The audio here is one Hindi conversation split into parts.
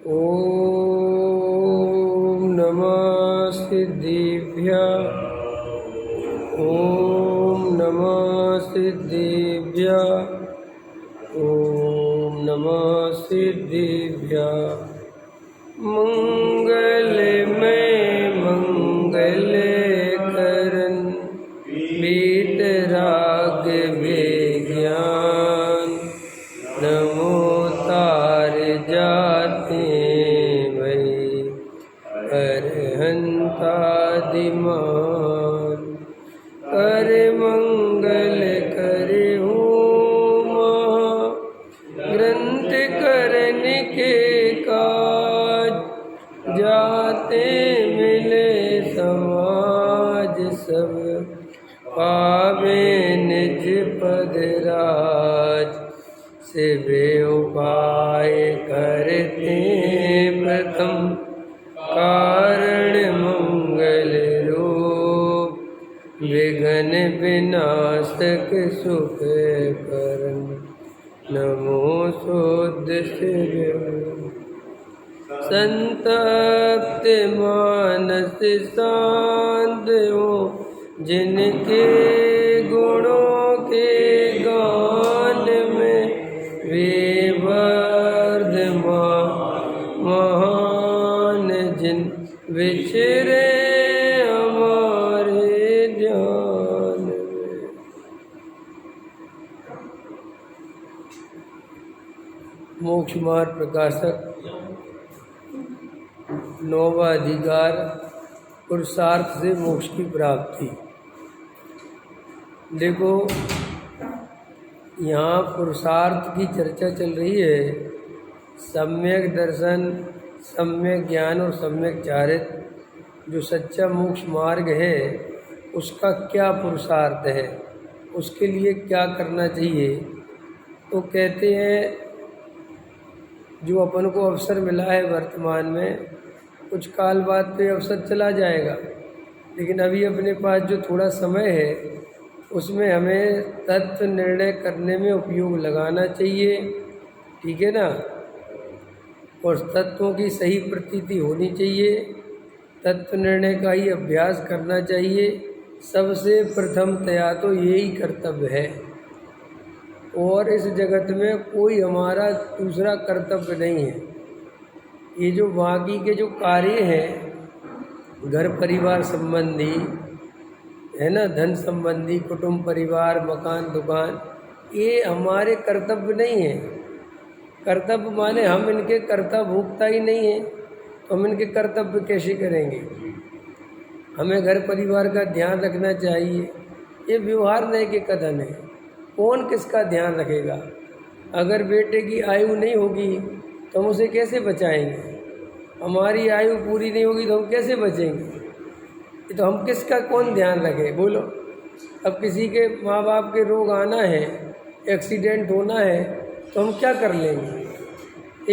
ॐ नमः सिद्धिभ्यः। ॐ नमः सिद्धिभ्यः। ॐ नमः सिद्धिभ्यः। मंगलमय मंगल करन वीतराग विज्ञान नमो तार जाते भई अरहंतादिमान कर मंगल करे हो महा ग्रंथ करन के काज जाते मिले समाज सब पावे निज पद राज से वे उपाय करते प्रथम कारण मंगल रूप विघ्न विनाशक सुख करन नमो शुद्ध शिव संतप्त मानस शांत हो जिनके गुणों के गान में वे वर्धमान महान जिन विचरे हमारे ध्यान में। मोक्ष मार्ग प्रकाशक नौवा अधिकार पुरुषार्थ से मोक्ष की प्राप्ति। देखो यहाँ पुरुषार्थ की चर्चा चल रही है। सम्यक दर्शन, सम्यक ज्ञान और सम्यक चारित्र जो सच्चा मोक्ष मार्ग है उसका क्या पुरुषार्थ है, उसके लिए क्या करना चाहिए। तो कहते हैं जो अपन को अवसर मिला है वर्तमान में, कुछ काल बाद तो अवसर चला जाएगा, लेकिन अभी अपने पास जो थोड़ा समय है उसमें हमें तत्व निर्णय करने में उपयोग लगाना चाहिए। ठीक है ना। और तत्वों की सही प्रतीति होनी चाहिए, तत्व निर्णय का ही अभ्यास करना चाहिए। सबसे प्रथमतया तो यही कर्तव्य है, और इस जगत में कोई हमारा दूसरा कर्तव्य नहीं है। ये जो बाकी के जो कार्य हैं, घर परिवार संबंधी है ना, धन संबंधी, कुटुंब परिवार, मकान दुकान, ये हमारे कर्तव्य नहीं है। कर्तव्य माने हम इनके कर्तव्य भोगता ही नहीं है, तो हम इनके कर्तव्य कैसे करेंगे। हमें घर परिवार का ध्यान रखना चाहिए। ये व्यवहार नहीं के कथन है। कौन किसका ध्यान रखेगा। अगर बेटे की आयु नहीं होगी तो हम उसे कैसे बचाएंगे। हमारी आयु पूरी नहीं होगी तो हम कैसे बचेंगे। तो हम किसका कौन ध्यान रखे बोलो। अब किसी के माँ बाप के रोग आना है, एक्सीडेंट होना है, तो हम क्या कर लेंगे।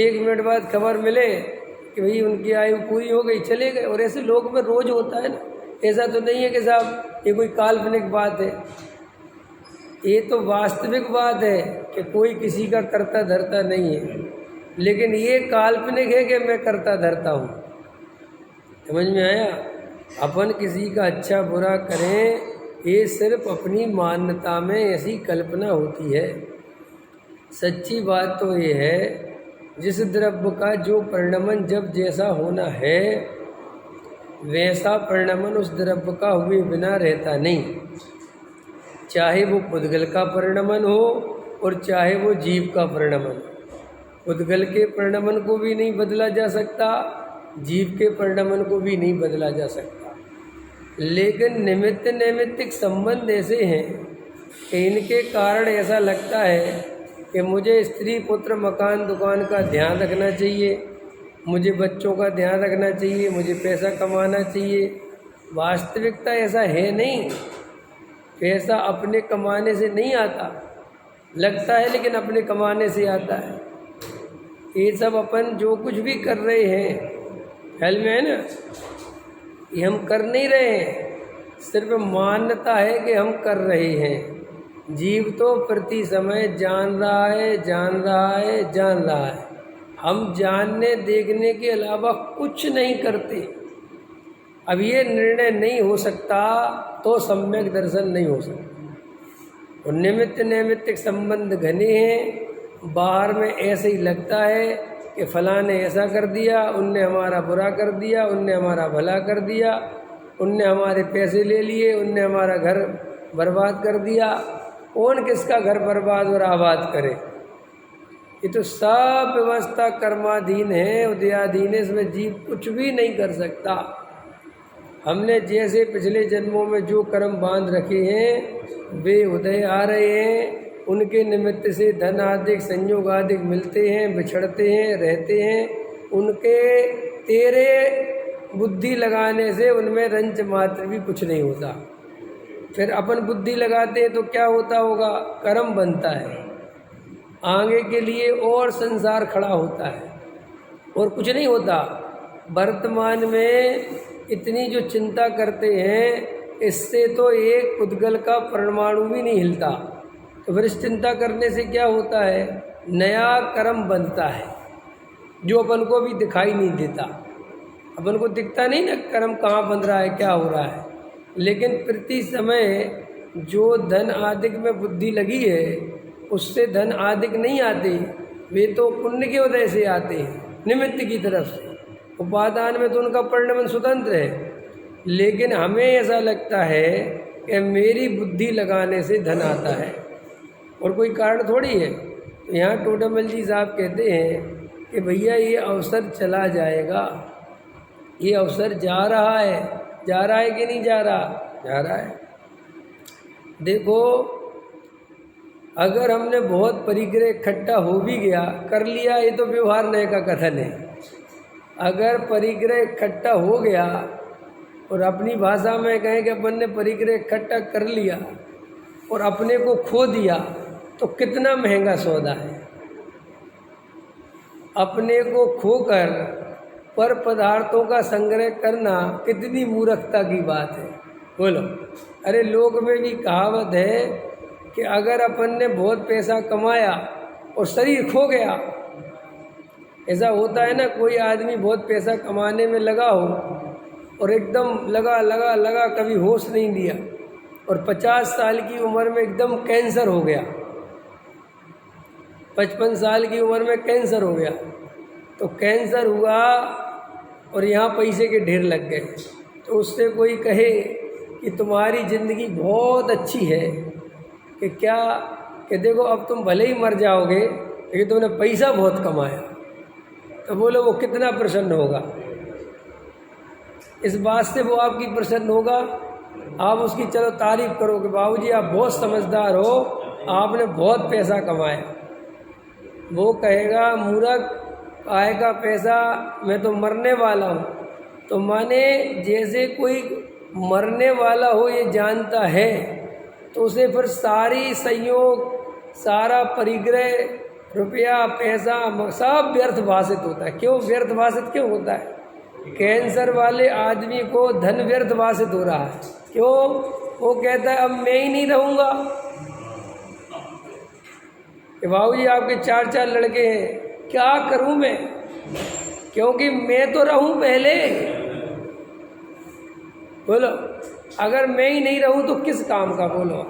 1 मिनट बाद खबर मिले कि भाई उनकी आयु पूरी हो गई, चले गए। और ऐसे लोग में रोज होता है ना। ऐसा तो नहीं है कि साहब ये कोई काल्पनिक बात है, ये तो वास्तविक बात है कि कोई किसी का करता धरता नहीं है। लेकिन ये काल्पनिक है कि मैं करता धरता हूँ। समझ में आया। अपन किसी का अच्छा बुरा करें, ये सिर्फ अपनी मान्यता में ऐसी कल्पना होती है। सच्ची बात तो ये है, जिस द्रव्य का जो परिणमन जब जैसा होना है वैसा परिणमन उस द्रव्य का हुए बिना रहता नहीं। चाहे वो पुद्गल का परिणमन हो और चाहे वो जीव का परिणमन। पुद्गल के परिणमन को भी नहीं बदला जा सकता, जीव के परिणमन को भी नहीं बदला जा सकता। लेकिन निमित्त नैमित्तिक संबंध ऐसे हैं कि इनके कारण ऐसा लगता है कि मुझे स्त्री पुत्र मकान दुकान का ध्यान रखना चाहिए, मुझे बच्चों का ध्यान रखना चाहिए, मुझे पैसा कमाना चाहिए। वास्तविकता ऐसा है नहीं। पैसा अपने कमाने से नहीं आता, लगता है लेकिन अपने कमाने से आता है। ये सब अपन जो कुछ भी कर रहे हैं, ख्याल में है ना, ये हम कर नहीं रहे हैं, सिर्फ मान्यता है कि हम कर रहे हैं। जीव तो प्रति समय जान रहा है, जान रहा है, जान रहा है, हम जानने देखने के अलावा कुछ नहीं करते। अब ये निर्णय नहीं हो सकता तो सम्यक दर्शन नहीं हो सकता। और निमित्त नैमित्तिक संबंध घने हैं। बाहर में ऐसे ही लगता है कि फलां ने ऐसा कर दिया, उनने हमारा बुरा कर दिया, उनने हमारा भला कर दिया, उनने हमारे पैसे ले लिए, उनने हमारा घर बर्बाद कर दिया। कौन किसका घर बर्बाद और आबाद करे? ये तो सब व्यवस्था कर्माधीन है, उदयाधीन है, इसमें जीव कुछ भी नहीं कर सकता। हमने जैसे पिछले जन्मों में जो कर्म बांध रखे हैं वे उदय आ रहे हैं। उनके निमित्त से धन आदि संयोग आदि मिलते हैं, बिछड़ते हैं, रहते हैं। उनके तेरे बुद्धि लगाने से उनमें रंच मात्र भी कुछ नहीं होता। फिर अपन बुद्धि लगाते हैं तो क्या होता होगा? कर्म बनता है, आगे के लिए और संसार खड़ा होता है, और कुछ नहीं होता। वर्तमान में इतनी जो चिंता करते हैं, इससे तो एक उद्गल का परमाणु भी नहीं हिलता। तो फिर इस चिंता करने से क्या होता है? नया कर्म बनता है जो अपन को भी दिखाई नहीं देता। अपन को दिखता नहीं ना कर्म कहाँ बन रहा है, क्या हो रहा है। लेकिन प्रति समय जो धन आदि में बुद्धि लगी है उससे धन आदि नहीं आते, वे तो पुण्य के उदय से आते हैं, निमित्त की तरफ से। उपादान में तो उनका परिणमन स्वतंत्र है। लेकिन हमें ऐसा लगता है कि मेरी बुद्धि लगाने से धन आता है, और कोई कारण थोड़ी है। तो यहाँ टोडामल जी साहब कहते हैं कि भैया ये अवसर चला जाएगा, ये अवसर जा रहा है। जा रहा है कि नहीं जा रहा? जा रहा है। देखो, अगर हमने बहुत परिग्रह इकट्ठा हो भी गया, कर लिया, ये तो व्यवहार नए का कथन है। अगर परिग्रह इकट्ठा हो गया और अपनी भाषा में कहें कि अपन ने परिग्रह इकट्ठा कर लिया और अपने को खो दिया, तो कितना महंगा सौदा है। अपने को खोकर पर पदार्थों का संग्रह करना कितनी मूर्खता की बात है, बोलो। अरे लोक में भी कहावत है कि अगर अपन ने बहुत पैसा कमाया और शरीर खो गया, ऐसा होता है ना, कोई आदमी बहुत पैसा कमाने में लगा हो और एकदम लगा लगा लगा कभी होश नहीं लिया, और 50 साल की उम्र में एकदम कैंसर हो गया, 55 साल की उम्र में कैंसर हो गया। तो कैंसर हुआ और यहाँ पैसे के ढेर लग गए। तो उससे कोई कहे कि तुम्हारी ज़िंदगी बहुत अच्छी है, कि क्या, कि देखो अब तुम भले ही मर जाओगे लेकिन तुमने पैसा बहुत कमाया, तो बोलो वो कितना प्रसन्न होगा। इस बात से वो आपकी प्रसन्न होगा। आप उसकी चलो तारीफ करो कि बाबूजी आप बहुत समझदार हो, आपने बहुत पैसा कमाया। वो कहेगा मूर्ख, आय का पैसा, मैं तो मरने वाला हूँ। तो माने जैसे कोई मरने वाला हो ये जानता है, तो उसे फिर सारी संयोग, सारा परिग्रह, रुपया, पैसा सब व्यर्थ भाषित होता है। क्यों व्यर्थ भाषित क्यों होता है? कैंसर वाले आदमी को धन व्यर्थ भाषित हो रहा है। क्यों? वो कहता है अब मैं ही नहीं रहूँगा। कि बाबूजी आपके 4 लड़के हैं, क्या करूं मैं, क्योंकि मैं तो रहूं पहले। बोलो, अगर मैं ही नहीं रहूं तो किस काम का? बोलो।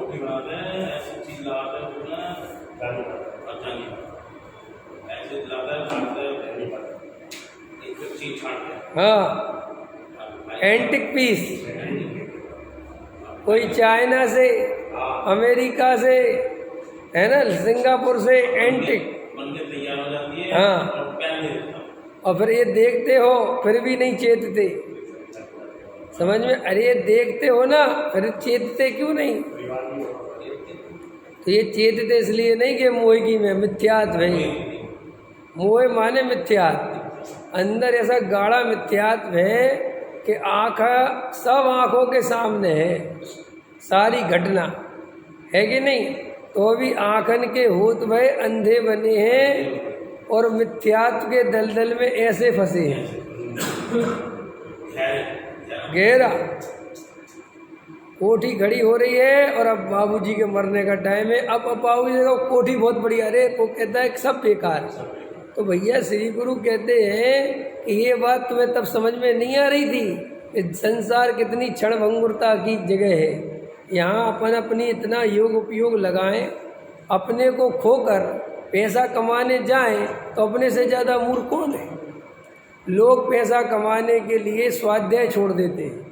हाँ, एंटिक पीस, कोई चाइना से, अमेरिका से, है ना, सिंगापुर से एंटिक, हाँ, और फिर ये देखते हो फिर भी नहीं चेतते। समझ में? अरे ये देखते हो ना, फिर चेतते क्यों नहीं? तो ये चेतते इसलिए नहीं कि मोहगी में मिथ्यात्व है। मोह माने मिथ्यात्व, अंदर ऐसा गाढ़ा मिथ्यात्व है कि आँख सब आँखों के सामने है, सारी घटना है कि नहीं। तो भी आँखन के होत भय अंधे बने हैं और मिथ्यात्व के दलदल में ऐसे फंसे हैं। गहरा कोठी खड़ी हो रही है और अब बाबूजी के मरने का टाइम है। अब बाबूजी को कोठी बहुत बढ़िया, अरे वो कहता है सब बेकार। तो भैया श्री गुरु कहते हैं कि ये बात तुम्हें तब समझ में नहीं आ रही थी कि संसार कितनी क्षणभंगुरता की जगह है। यहाँ अपन अपनी इतना योग उपयोग लगाएं, अपने को खोकर पैसा कमाने जाएं तो अपने से ज़्यादा मूर्ख कौन है। लोग पैसा कमाने के लिए स्वाध्याय छोड़ देते हैं,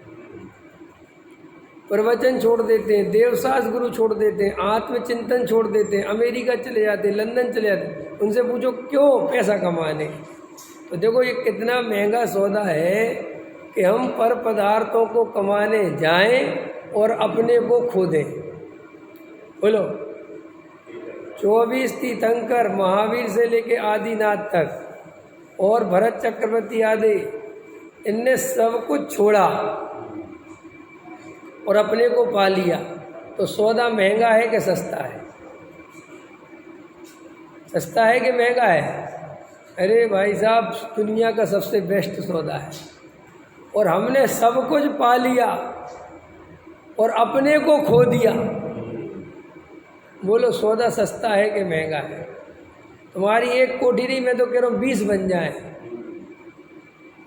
प्रवचन छोड़ देते हैं, देवशास्त्र गुरु छोड़ देते हैं, आत्मचिंतन छोड़ देते हैं, अमेरिका चले जाते हैं, लंदन चले जाते हैं। उनसे पूछो क्यों? पैसा कमाने। तो देखो ये कितना महंगा सौदा है कि हम पर पदार्थों को कमाने जाएं और अपने को खो दें। बोलो, 24 तीर्थंकर महावीर से लेके आदिनाथ तक और भरत चक्रवर्ती आदि, इनने सब कुछ छोड़ा और अपने को पा लिया। तो सौदा महंगा है कि सस्ता है? सस्ता है कि महंगा है? अरे भाई साहब, दुनिया का सबसे बेस्ट सौदा है। और हमने सब कुछ पा लिया और अपने को खो दिया। बोलो सौदा सस्ता है कि महंगा है? तुम्हारी 1 कोठी नहीं, मैं तो कह रहा हूँ 20 बन जाए,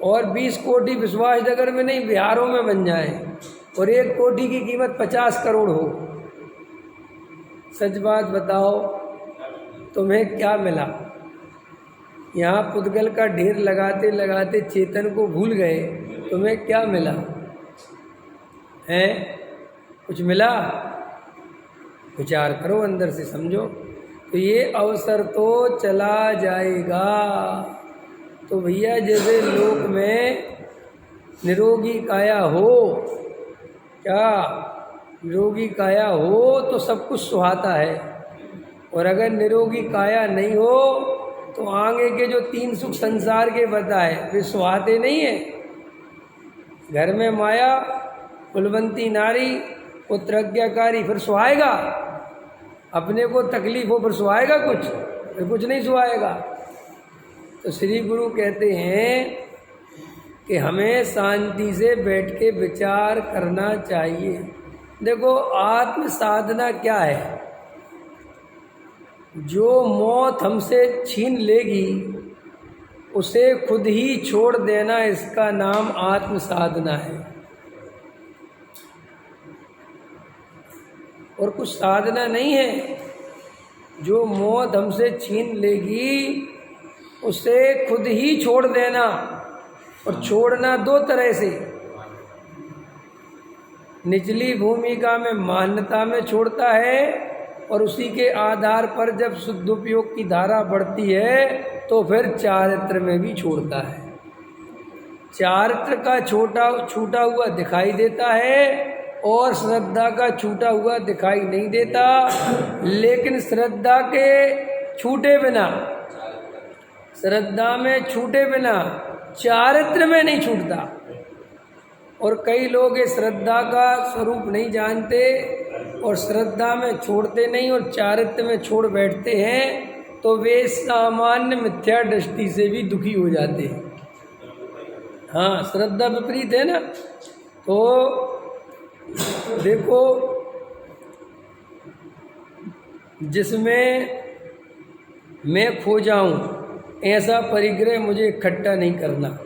और 20 कोठी विश्वासनगर में नहीं, बिहारों में बन जाए, और 1 कोठी की कीमत 50 करोड़ हो। सच बात बताओ, तुम्हें क्या मिला? यहाँ पुद्गल का ढेर लगाते लगाते चेतन को भूल गए, तुम्हें क्या मिला है? कुछ मिला? विचार करो, अंदर से समझो। तो ये अवसर तो चला जाएगा। तो भैया जैसे लोक में निरोगी काया हो, क्या निरोगी काया हो तो सब कुछ सुहाता है, और अगर निरोगी काया नहीं हो तो आगे के जो 3 सुख संसार के बताए वे सुहाते नहीं है। घर में माया, कुलवंती नारी, पुत्रज्ञाकारी, फिर सुहाएगा? अपने को तकलीफ हो फिर सुहाएगा कुछ? फिर कुछ नहीं सुहाएगा। तो श्री गुरु कहते हैं कि हमें शांति से बैठ के विचार करना चाहिए। देखो आत्म साधना क्या है? जो मौत हमसे छीन लेगी उसे खुद ही छोड़ देना, इसका नाम आत्म साधना है। और कुछ साधना नहीं है। जो मौत हमसे छीन लेगी उसे खुद ही छोड़ देना, और छोड़ना 2 तरह से। निचली भूमिका में मान्यता में छोड़ता है, और उसी के आधार पर जब शुद्धोपयोग की धारा बढ़ती है तो फिर चारित्र में भी छोड़ता है। चारित्र का छूटा हुआ दिखाई देता है, और श्रद्धा का छूटा हुआ दिखाई नहीं देता। लेकिन श्रद्धा के छूटे बिना, श्रद्धा में छूटे बिना चारित्र में नहीं छूटता। और कई लोग ये श्रद्धा का स्वरूप नहीं जानते और श्रद्धा में छोड़ते नहीं और चारित्र में छोड़ बैठते हैं, तो वे सामान्य मिथ्या दृष्टि से भी दुखी हो जाते हैं। हाँ, श्रद्धा विपरीत है ना। तो देखो, जिसमें मैं खो जाऊं ऐसा परिग्रह मुझे इकट्ठा नहीं करना।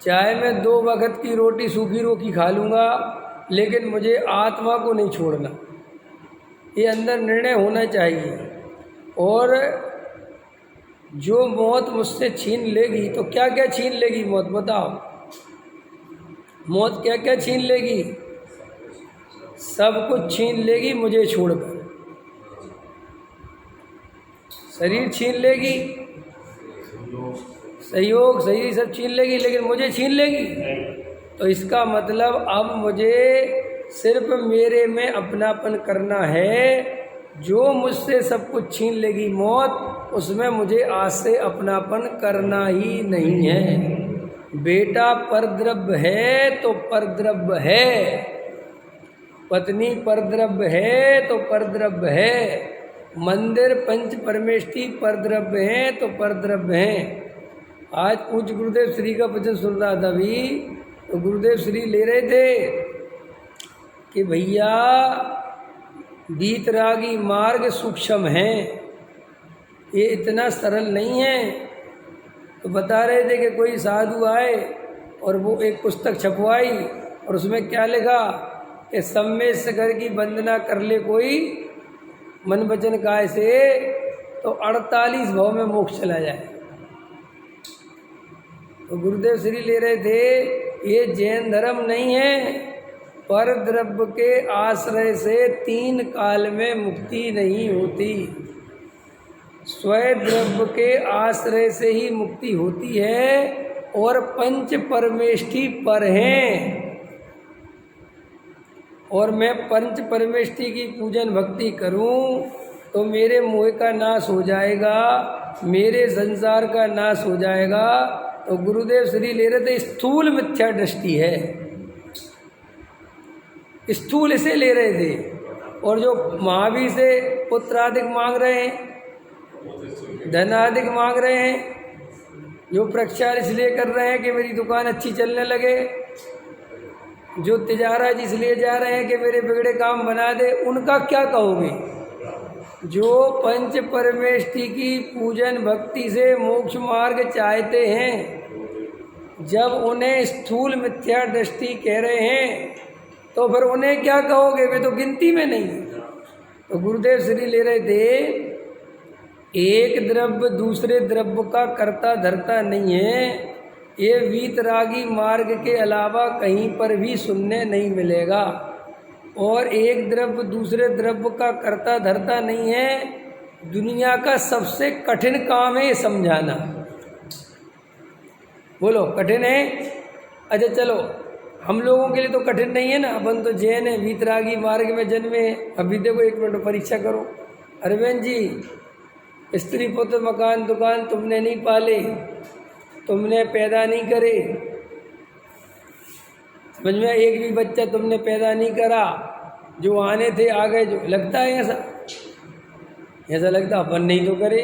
चाहे मैं 2 वक्त की रोटी सूखी रोटी खा लूँगा, लेकिन मुझे आत्मा को नहीं छोड़ना। ये अंदर निर्णय होना चाहिए। और जो मौत मुझसे छीन लेगी, तो क्या क्या छीन लेगी मौत? बताओ, मौत क्या क्या छीन लेगी? सब कुछ छीन लेगी मुझे छोड़कर। शरीर छीन लेगी, सहयोग सही सब छीन लेगी, लेकिन मुझे छीन लेगी। तो इसका मतलब अब मुझे सिर्फ मेरे में अपनापन करना है। जो मुझसे सब कुछ छीन लेगी मौत, उसमें मुझे आज से अपनापन करना ही नहीं है। बेटा परद्रव्य है तो परद्रव्य है, पत्नी परद्रव्य है तो परद्रव्य है, मंदिर पंच परमेष्टि परद्रव्य है तो परद्रव्य है। आज पूज्य गुरुदेव श्री का वचन सुन रहा था अभी, तो गुरुदेव श्री ले रहे थे कि भैया वीतरागी मार्ग सूक्ष्म है, ये इतना सरल नहीं है तो बता रहे थे कि कोई साधु आए और वो एक पुस्तक छपवाई और उसमें क्या लिखा कि सम्मेद सागर की वंदना कर ले कोई मन वचन काय से तो 48 भव में मोक्ष चला जाए। तो गुरुदेव श्री ले रहे थे ये जैन धर्म नहीं है, पर द्रव्य के आश्रय से 3 काल में मुक्ति नहीं होती, स्वयं द्रव्य के आश्रय से ही मुक्ति होती है। और पंच परमेष्ठी पर हैं, और मैं पंच परमेष्ठी की पूजन भक्ति करूं तो मेरे मोह का नाश हो जाएगा, मेरे संसार का नाश हो जाएगा। तो गुरुदेव श्री ले रहे थे स्थूल मिथ्या दृष्टि है, स्थूल इसे ले रहे थे। और जो महावीर से पुत्र अधिक मांग रहे हैं, धन अधिक मांग रहे हैं, जो प्रचार इसलिए कर रहे हैं कि मेरी दुकान अच्छी चलने लगे, जो तिजारत इसलिए जा रहे हैं कि मेरे बिगड़े काम बना दे, उनका क्या कहोगे? जो पंच परमेष्ठी की पूजन भक्ति से मोक्ष मार्ग चाहते हैं, जब उन्हें स्थूल मिथ्या दृष्टि कह रहे हैं तो फिर उन्हें क्या कहोगे? वे तो गिनती में नहीं। तो गुरुदेव श्री ले रहे थे एक द्रव्य दूसरे द्रव्य का कर्ता धर्ता नहीं है, ये वीतरागी मार्ग के अलावा कहीं पर भी सुनने नहीं मिलेगा। और एक द्रव्य दूसरे द्रव्य का कर्ता धर्ता नहीं है, दुनिया का सबसे कठिन काम है ये समझाना। बोलो कठिन है? अच्छा चलो, हम लोगों के लिए तो कठिन नहीं है ना, अपन तो जैन है, वीतरागी मार्ग में जन्मे हैं। अभी देखो 1 मिनट परीक्षा करो। अरविंद जी, स्त्री पुत्र मकान दुकान तुमने नहीं पाले, तुमने पैदा नहीं करे, समझ में? एक भी बच्चा तुमने पैदा नहीं करा, जो आने थे आ गए। जो लगता है ऐसा लगता अपन नहीं तो करे,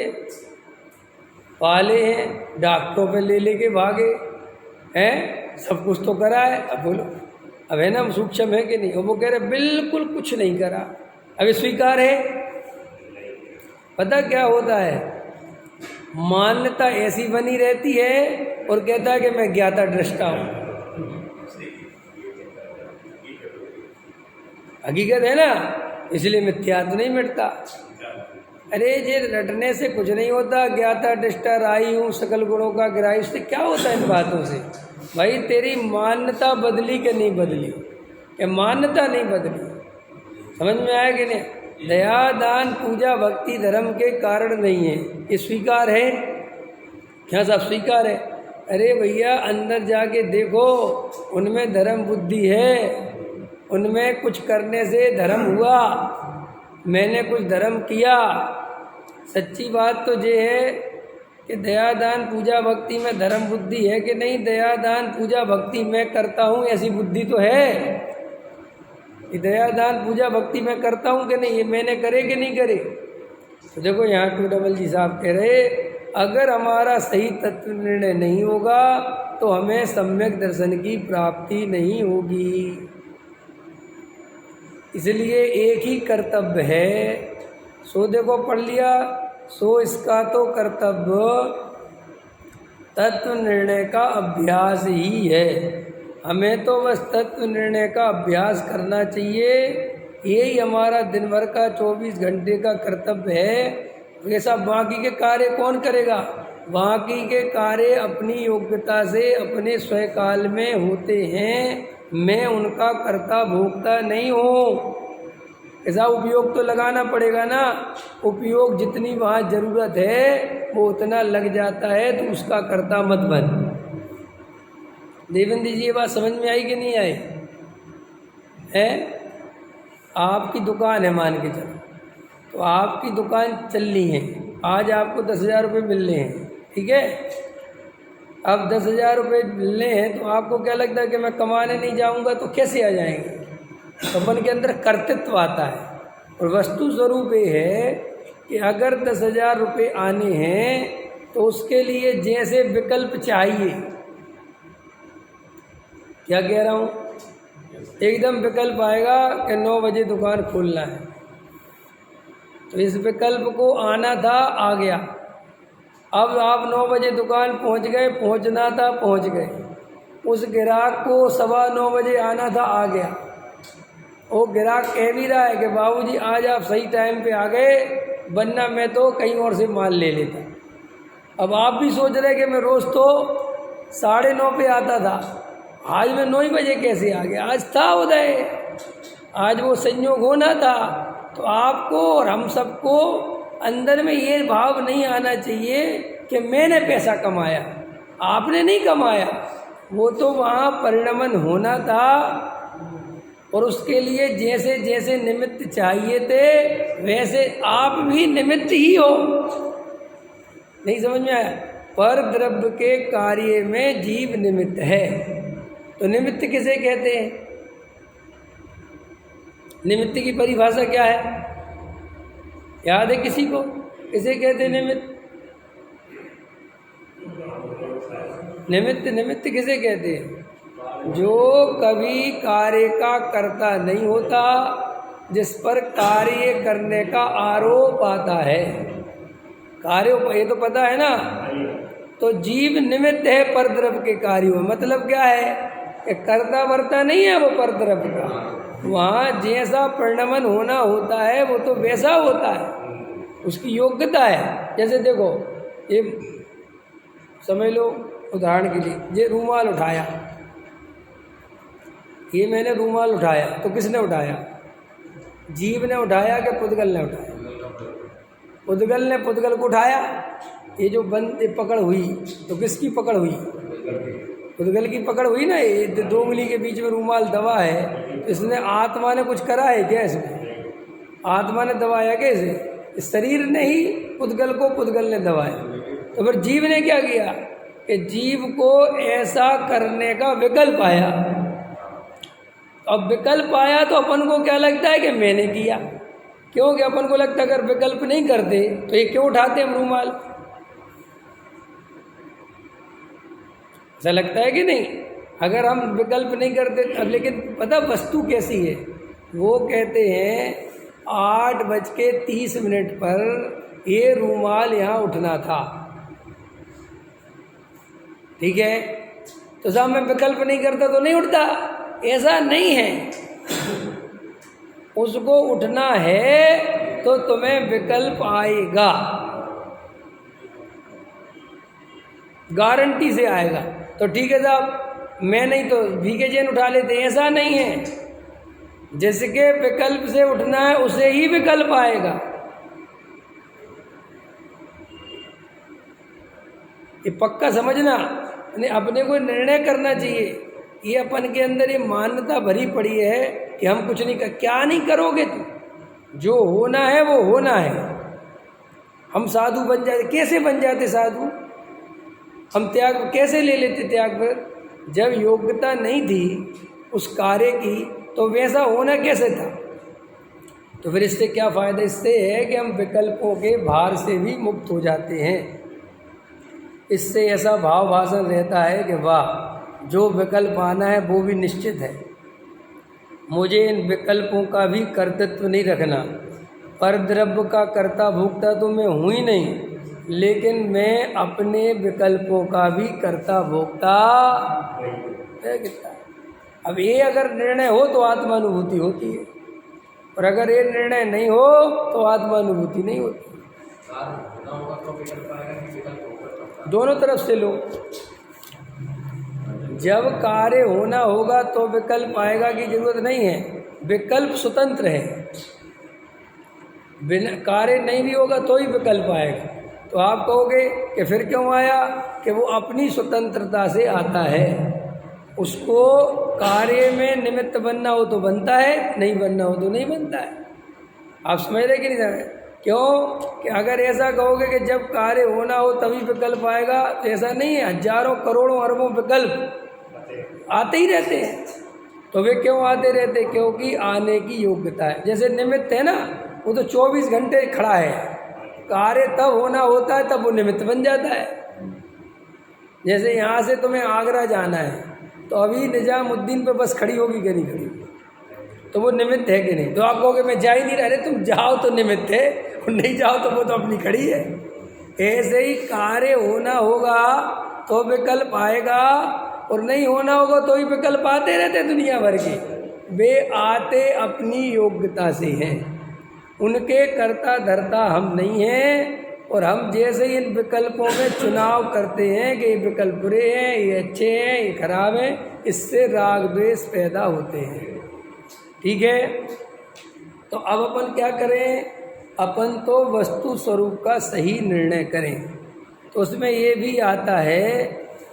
पाले हैं, डॉक्टरों पे ले लेके भागे हैं, सब कुछ तो करा है। अब बोलो, अब है ना सूक्ष्म है कि नहीं? और वो कह रहे बिल्कुल कुछ नहीं करा, अभी स्वीकार है। पता क्या होता है, मान्यता ऐसी बनी रहती है और कहता है कि मैं ज्ञाता दृष्टा हूँ। हकीकत है ना, इसलिए मिथ्या तो नहीं मिटता। अरे ये रटने से कुछ नहीं होता। ज्ञाता दृष्टा राई हूँ, सकल गुणों का गिराई, उससे क्या होता है इन बातों से? भाई तेरी मान्यता बदली कि नहीं बदली? कि मान्यता नहीं बदली, समझ में आया कि नहीं? दया दान पूजा भक्ति धर्म के कारण नहीं है, ये स्वीकार है क्या? सब स्वीकार है। अरे भैया अंदर जाके देखो, उनमें धर्म बुद्धि है, उनमें कुछ करने से धर्म हुआ, मैंने कुछ धर्म किया। सच्ची बात तो ये है कि दया दान पूजा भक्ति में धर्म बुद्धि है कि नहीं? दया दान पूजा भक्ति मैं करता हूँ, ऐसी बुद्धि तो है कि दया दान पूजा भक्ति मैं करता हूँ कि नहीं? ये मैंने करे कि नहीं करे? तो देखो यहाँ 2 जी साहब कह रहे, अगर हमारा सही तत्व निर्णय नहीं होगा तो हमें सम्यक दर्शन की प्राप्ति नहीं होगी। इसलिए एक ही कर्तव्य है, सो देखो पढ़ लिया, सो इसका तो कर्तव्य तत्व निर्णय का अभ्यास ही है। हमें तो बस तत्व निर्णय का अभ्यास करना चाहिए, यही हमारा दिन भर का 24 घंटे का कर्तव्य है। वैसा बाकी के कार्य कौन करेगा? बाकी के कार्य अपनी योग्यता से अपने स्वकाल में होते हैं, मैं उनका कर्ता भोक्ता नहीं हूँ। ऐसा उपयोग तो लगाना पड़ेगा ना, उपयोग जितनी वहाँ ज़रूरत है वो उतना लग जाता है, तो उसका कर्ता मत बन। देवेंद्र जी ये बात समझ में आई कि नहीं आई? है आपकी दुकान है, मान के चलो, तो आपकी दुकान चलनी है, आज आपको 10,000 रुपये मिलने हैं, ठीक है? अब 10,000 रुपये मिलने हैं तो आपको क्या लगता है कि मैं कमाने नहीं जाऊंगा? तो कैसे आ जाएंगे? तो अपन के अंदर कर्तृत्व आता है। और वस्तु स्वरूप ये है कि अगर 10,000 रुपये आने हैं तो उसके लिए जैसे विकल्प चाहिए, क्या कह रहा हूँ, एकदम विकल्प आएगा कि 9 बजे दुकान खोलना है, तो इस विकल्प को आना था, आ गया। अब आप 9 बजे दुकान पहुंच गए, पहुंचना था पहुंच गए, उस ग्राहक को 9:15 बजे आना था, आ गया। वो ग्राहक कह भी रहा है कि बाबूजी आज आप सही टाइम पे आ गए, वरना मैं तो कहीं और से माल ले लेता। अब आप भी सोच रहे कि मैं रोज़ तो 9:30 पे आता था, आज मैं 9 बजे कैसे आ गया? आज था उदय, आज वो संयोग होना था। तो आपको और हम सबको अंदर में ये भाव नहीं आना चाहिए कि मैंने पैसा कमाया, आपने नहीं कमाया, वो तो वहाँ परिणमन होना था। और उसके लिए जैसे जैसे निमित्त चाहिए थे वैसे आप भी निमित्त ही हो। नहीं समझ में आया? पर द्रव्य के कार्य में जीव निमित्त है। तो निमित्त किसे कहते हैं? निमित्त की परिभाषा क्या है? याद है किसी को? किसे कहते हैं निमित्त? निमित्त किसे कहते हैं? जो कभी कार्य का कर्ता नहीं होता, जिस पर कार्य करने का आरोप आता है। कार्य ये तो पता है ना। तो जीव निमित्त है परद्रव्य के कार्यों में। मतलब क्या है कि कर्ता वर्ता नहीं है वो परद्रव्य का। वहाँ जैसा परिणमन होना होता है वो तो वैसा होता है, उसकी योग्यता है। जैसे देखो, ये समझ लो उदाहरण के लिए, ये रूमाल उठाया, ये मैंने रूमाल उठाया, तो किसने उठाया? जीव ने उठाया कि पुद्गल ने उठाया? पुद्गल ने पुद्गल को उठाया। ये जो बंद पकड़ हुई तो किसकी पकड़ हुई? पुद्गल की पकड़ हुई ना। ये 2 उंगली के बीच में रूमाल दबा है, तो इसने आत्मा ने कुछ करा है क्या? इसमें आत्मा ने दबाया क्या इसे? इस शरीर ने ही पुद्गल को पुद्गल ने दबाया। तो फिर जीव ने क्या किया कि जीव को ऐसा करने का विकल्प आया। अब विकल्प आया तो अपन को क्या लगता है कि मैंने किया, क्योंकि अपन को लगता है अगर विकल्प नहीं करते तो ये क्यों उठाते हम रूमाल? ऐसा लगता है कि नहीं? अगर हम विकल्प नहीं करते अब, लेकिन पता वस्तु कैसी है? वो कहते हैं 8:30 पर ये रूमाल यहाँ उठना था, ठीक है? तो साहब मैं विकल्प नहीं करता तो नहीं उठता? ऐसा नहीं है। उसको उठना है तो तुम्हें विकल्प आएगा, गारंटी से आएगा। तो ठीक है साहब, मैं नहीं तो VK जैन उठा लेते। ऐसा नहीं है, जिसके विकल्प से उठना है उसे ही विकल्प आएगा। ये पक्का समझना। अपने को निर्णय करना चाहिए। ये अपन के अंदर ये मान्यता भरी पड़ी है कि हम कुछ नहीं क्या नहीं करोगे तुम, जो होना है वो होना है। हम साधु बन जाते, कैसे बन जाते साधु? हम त्याग कैसे ले लेते? त्याग पर जब योग्यता नहीं थी उस कार्य की तो वैसा होना कैसे था? तो फिर इससे क्या फ़ायदा? इससे है कि हम विकल्पों के भार से भी मुक्त हो जाते हैं। इससे ऐसा भाव भाषण रहता है कि वाह, जो विकल्प आना है वो भी निश्चित है, मुझे इन विकल्पों का भी कर्तृत्व नहीं रखना। परद्रव्य का कर्ता भोक्ता तो मैं हूँ ही नहीं, लेकिन मैं अपने विकल्पों का भी कर्ता भोक्ता है। अब ये अगर निर्णय हो तो आत्मानुभूति होती है, और अगर ये निर्णय नहीं हो तो आत्मानुभूति नहीं होती। दोनों तरफ से लो। जब कार्य होना होगा तो विकल्प आएगा की जरूरत नहीं है। विकल्प स्वतंत्र है, बिना कार्य नहीं भी होगा तो ही विकल्प आएगा। तो आप कहोगे कि फिर क्यों आया? कि वो अपनी स्वतंत्रता से आता है। उसको कार्य में निमित्त बनना हो तो बनता है, नहीं बनना हो तो नहीं बनता है। आप समझ रहे कि नहीं समझ? क्यों कि अगर ऐसा कहोगे कि जब कार्य होना हो तभी विकल्प आएगा, तो ऐसा नहीं है। हजारों करोड़ों अरबों विकल्प आते ही रहते हैं। तो वे क्यों आते रहते? क्योंकि आने की योग्यता है। जैसे निमित्त है ना, वो तो 24 घंटे खड़ा है। कार्य तब होना होता है तब वो निमित्त बन जाता है। जैसे यहाँ से तुम्हें आगरा जाना है तो अभी निजामुद्दीन पे बस खड़ी होगी कि नहीं खड़ी होगी? तो वो निमित्त है कि नहीं? तो आप कहोगे मैं जा ही नहीं रहा। अरे तुम जाओ तो निमित्त है, और नहीं जाओ तो वो तो अपनी खड़ी है। ऐसे ही कार्य होना होगा तो विकल्प आएगा, और नहीं होना होगा तो ही विकल्प आते रहते दुनिया भर के। वे आते अपनी योग्यता से हैं, उनके कर्ता धर्ता हम नहीं हैं। और हम जैसे ही इन विकल्पों में चुनाव करते हैं कि ये विकल्प बुरे हैं, ये अच्छे हैं, ये खराब हैं, इससे राग द्वेष पैदा होते हैं। ठीक है, तो अब अपन क्या करें? अपन तो वस्तु स्वरूप का सही निर्णय करें। तो उसमें ये भी आता है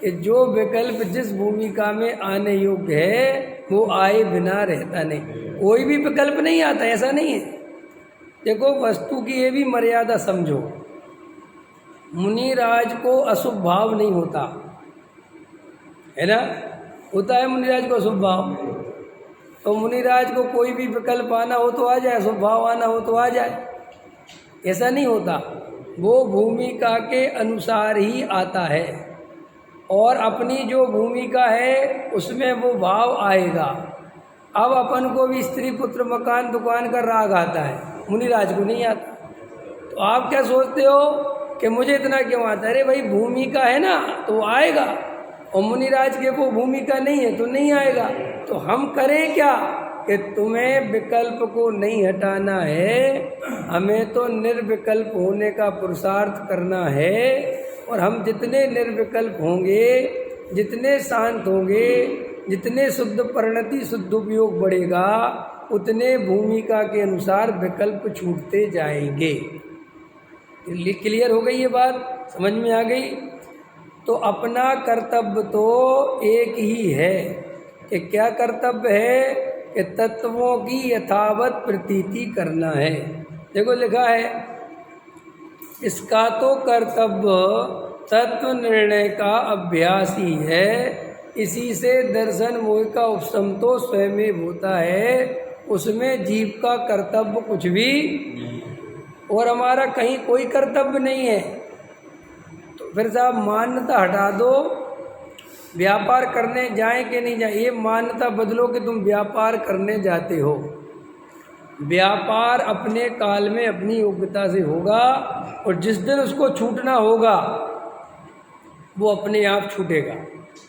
कि जो विकल्प जिस भूमिका में आने योग्य है वो आए बिना रहता नहीं। कोई भी विकल्प नहीं आता, ऐसा नहीं है। देखो, वस्तु की ये भी मर्यादा समझो। मुनिराज को अशुभ भाव नहीं होता है ना, होता है मुनिराज को अशुभ भाव। तो मुनिराज को कोई भी विकल्प आना हो तो आ जाए, अशुभ भाव आना हो तो आ जाए, ऐसा नहीं होता। वो भूमिका के अनुसार ही आता है, और अपनी जो भूमिका है उसमें वो भाव आएगा। अब अपन को भी स्त्री पुत्र मकान दुकान का राग आता है, मुनिराज को नहीं आता। तो आप क्या सोचते हो कि मुझे इतना क्यों आता है? अरे भाई, भूमिका है ना तो आएगा, और मुनिराज के वो भूमिका नहीं है तो नहीं आएगा। तो हम करें क्या कि तुम्हें विकल्प को नहीं हटाना है, हमें तो निर्विकल्प होने का पुरुषार्थ करना है। और हम जितने निर्विकल्प होंगे, जितने शांत होंगे, जितने शुद्ध परिणति शुद्ध उपयोग बढ़ेगा, उतने भूमिका के अनुसार विकल्प छूटते जाएंगे। क्लियर हो गई ये बात? समझ में आ गई? तो अपना कर्तव्य तो एक ही है कि क्या कर्तव्य है कि तत्वों की यथावत प्रतीति करना है। देखो लिखा है, इसका तो कर्तव्य तत्व निर्णय का अभ्यास ही है, इसी से दर्शन मोह का उपशम तो स्वयं होता है, उसमें जीव का कर्तव्य कुछ भी और हमारा कहीं कोई कर्तव्य नहीं है। तो फिर साहब मान्यता हटा दो, व्यापार करने जाएं कि नहीं जाएं, ये मान्यता बदलो कि तुम व्यापार करने जाते हो। व्यापार अपने काल में अपनी योग्यता से होगा, और जिस दिन उसको छूटना होगा वो अपने आप छूटेगा।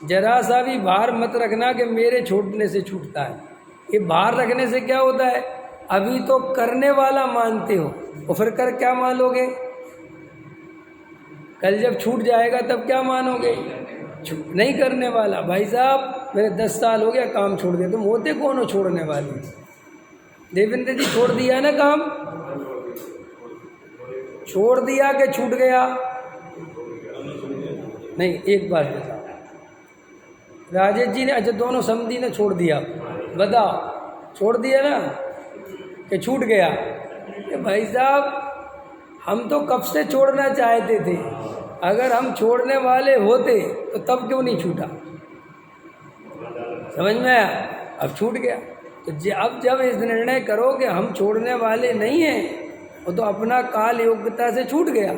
जरा सा भी भार मत रखना कि मेरे छूटने से छूटता है। ये भार रखने से क्या होता है? अभी तो करने वाला मानते हो, और फिर कर क्या मानोगे? कल जब छूट जाएगा तब क्या मानोगे? नहीं करने वाला। भाई साहब, मेरे 10 साल हो गया काम छोड़ दिया। तुम होते कौन हो छोड़ने वाले? देवेंद्र जी छोड़ दिया ना काम, छोड़ दिया कि छूट गया? नहीं, एक बात बताओ, राजेश जी ने, अच्छा दोनों समझी ने छोड़ दिया, बताओ छोड़ दिया ना कि छूट गया? भाई साहब, हम तो कब से छोड़ना चाहते थे। अगर हम छोड़ने वाले होते तो तब क्यों नहीं छूटा? समझ में आया? अब छूट गया। तो अब जब इस निर्णय करो कि हम छोड़ने वाले नहीं हैं, वो तो अपना काल योग्यता से छूट गया।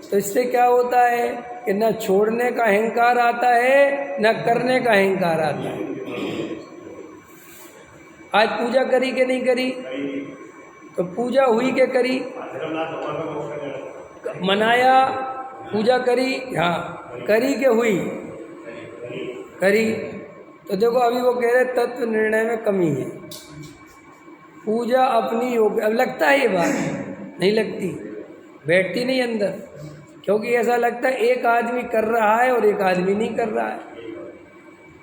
तो इससे क्या होता है कि न छोड़ने का अहंकार आता है, न करने का अहंकार आता है। आज पूजा करी कि नहीं करी? तो पूजा हुई कि करी? मनाया, पूजा करी, हाँ करी कि हुई? करी। तो देखो, अभी वो कह रहे तत्व निर्णय में कमी है। पूजा अपनी योग्य, अब लगता है ये बात नहीं लगती, बैठती नहीं अंदर, क्योंकि ऐसा लगता है एक आदमी कर रहा है और एक आदमी नहीं कर रहा है।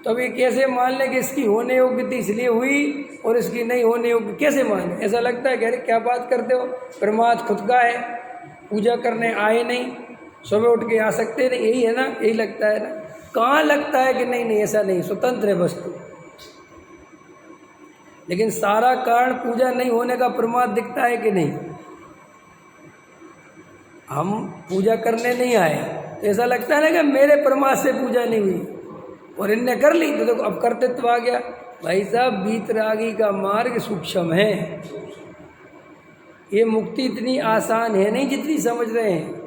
तो अभी कैसे मान लें कि इसकी होने योग्य थी इसलिए हुई और इसकी नहीं होने योग्य, कैसे माने? ऐसा लगता है, कह रहे क्या बात करते हो, परमात्मा खुद का है, पूजा करने आए नहीं, सुबह उठ के आ सकते नहीं, यही है ना? यही लगता है ना? कहाँ लगता है कि नहीं नहीं ऐसा नहीं, स्वतंत्र है वस्तु। लेकिन सारा कारण पूजा नहीं होने का प्रमाद दिखता है कि नहीं? हम पूजा करने नहीं आए तो ऐसा लगता है ना कि मेरे प्रमाद से पूजा नहीं हुई, और इनने कर ली तो देखो अब कर्तृत्व आ गया। भाई साहब, बीतरागी का मार्ग सूक्ष्म है, ये मुक्ति इतनी आसान है नहीं जितनी समझ रहे हैं।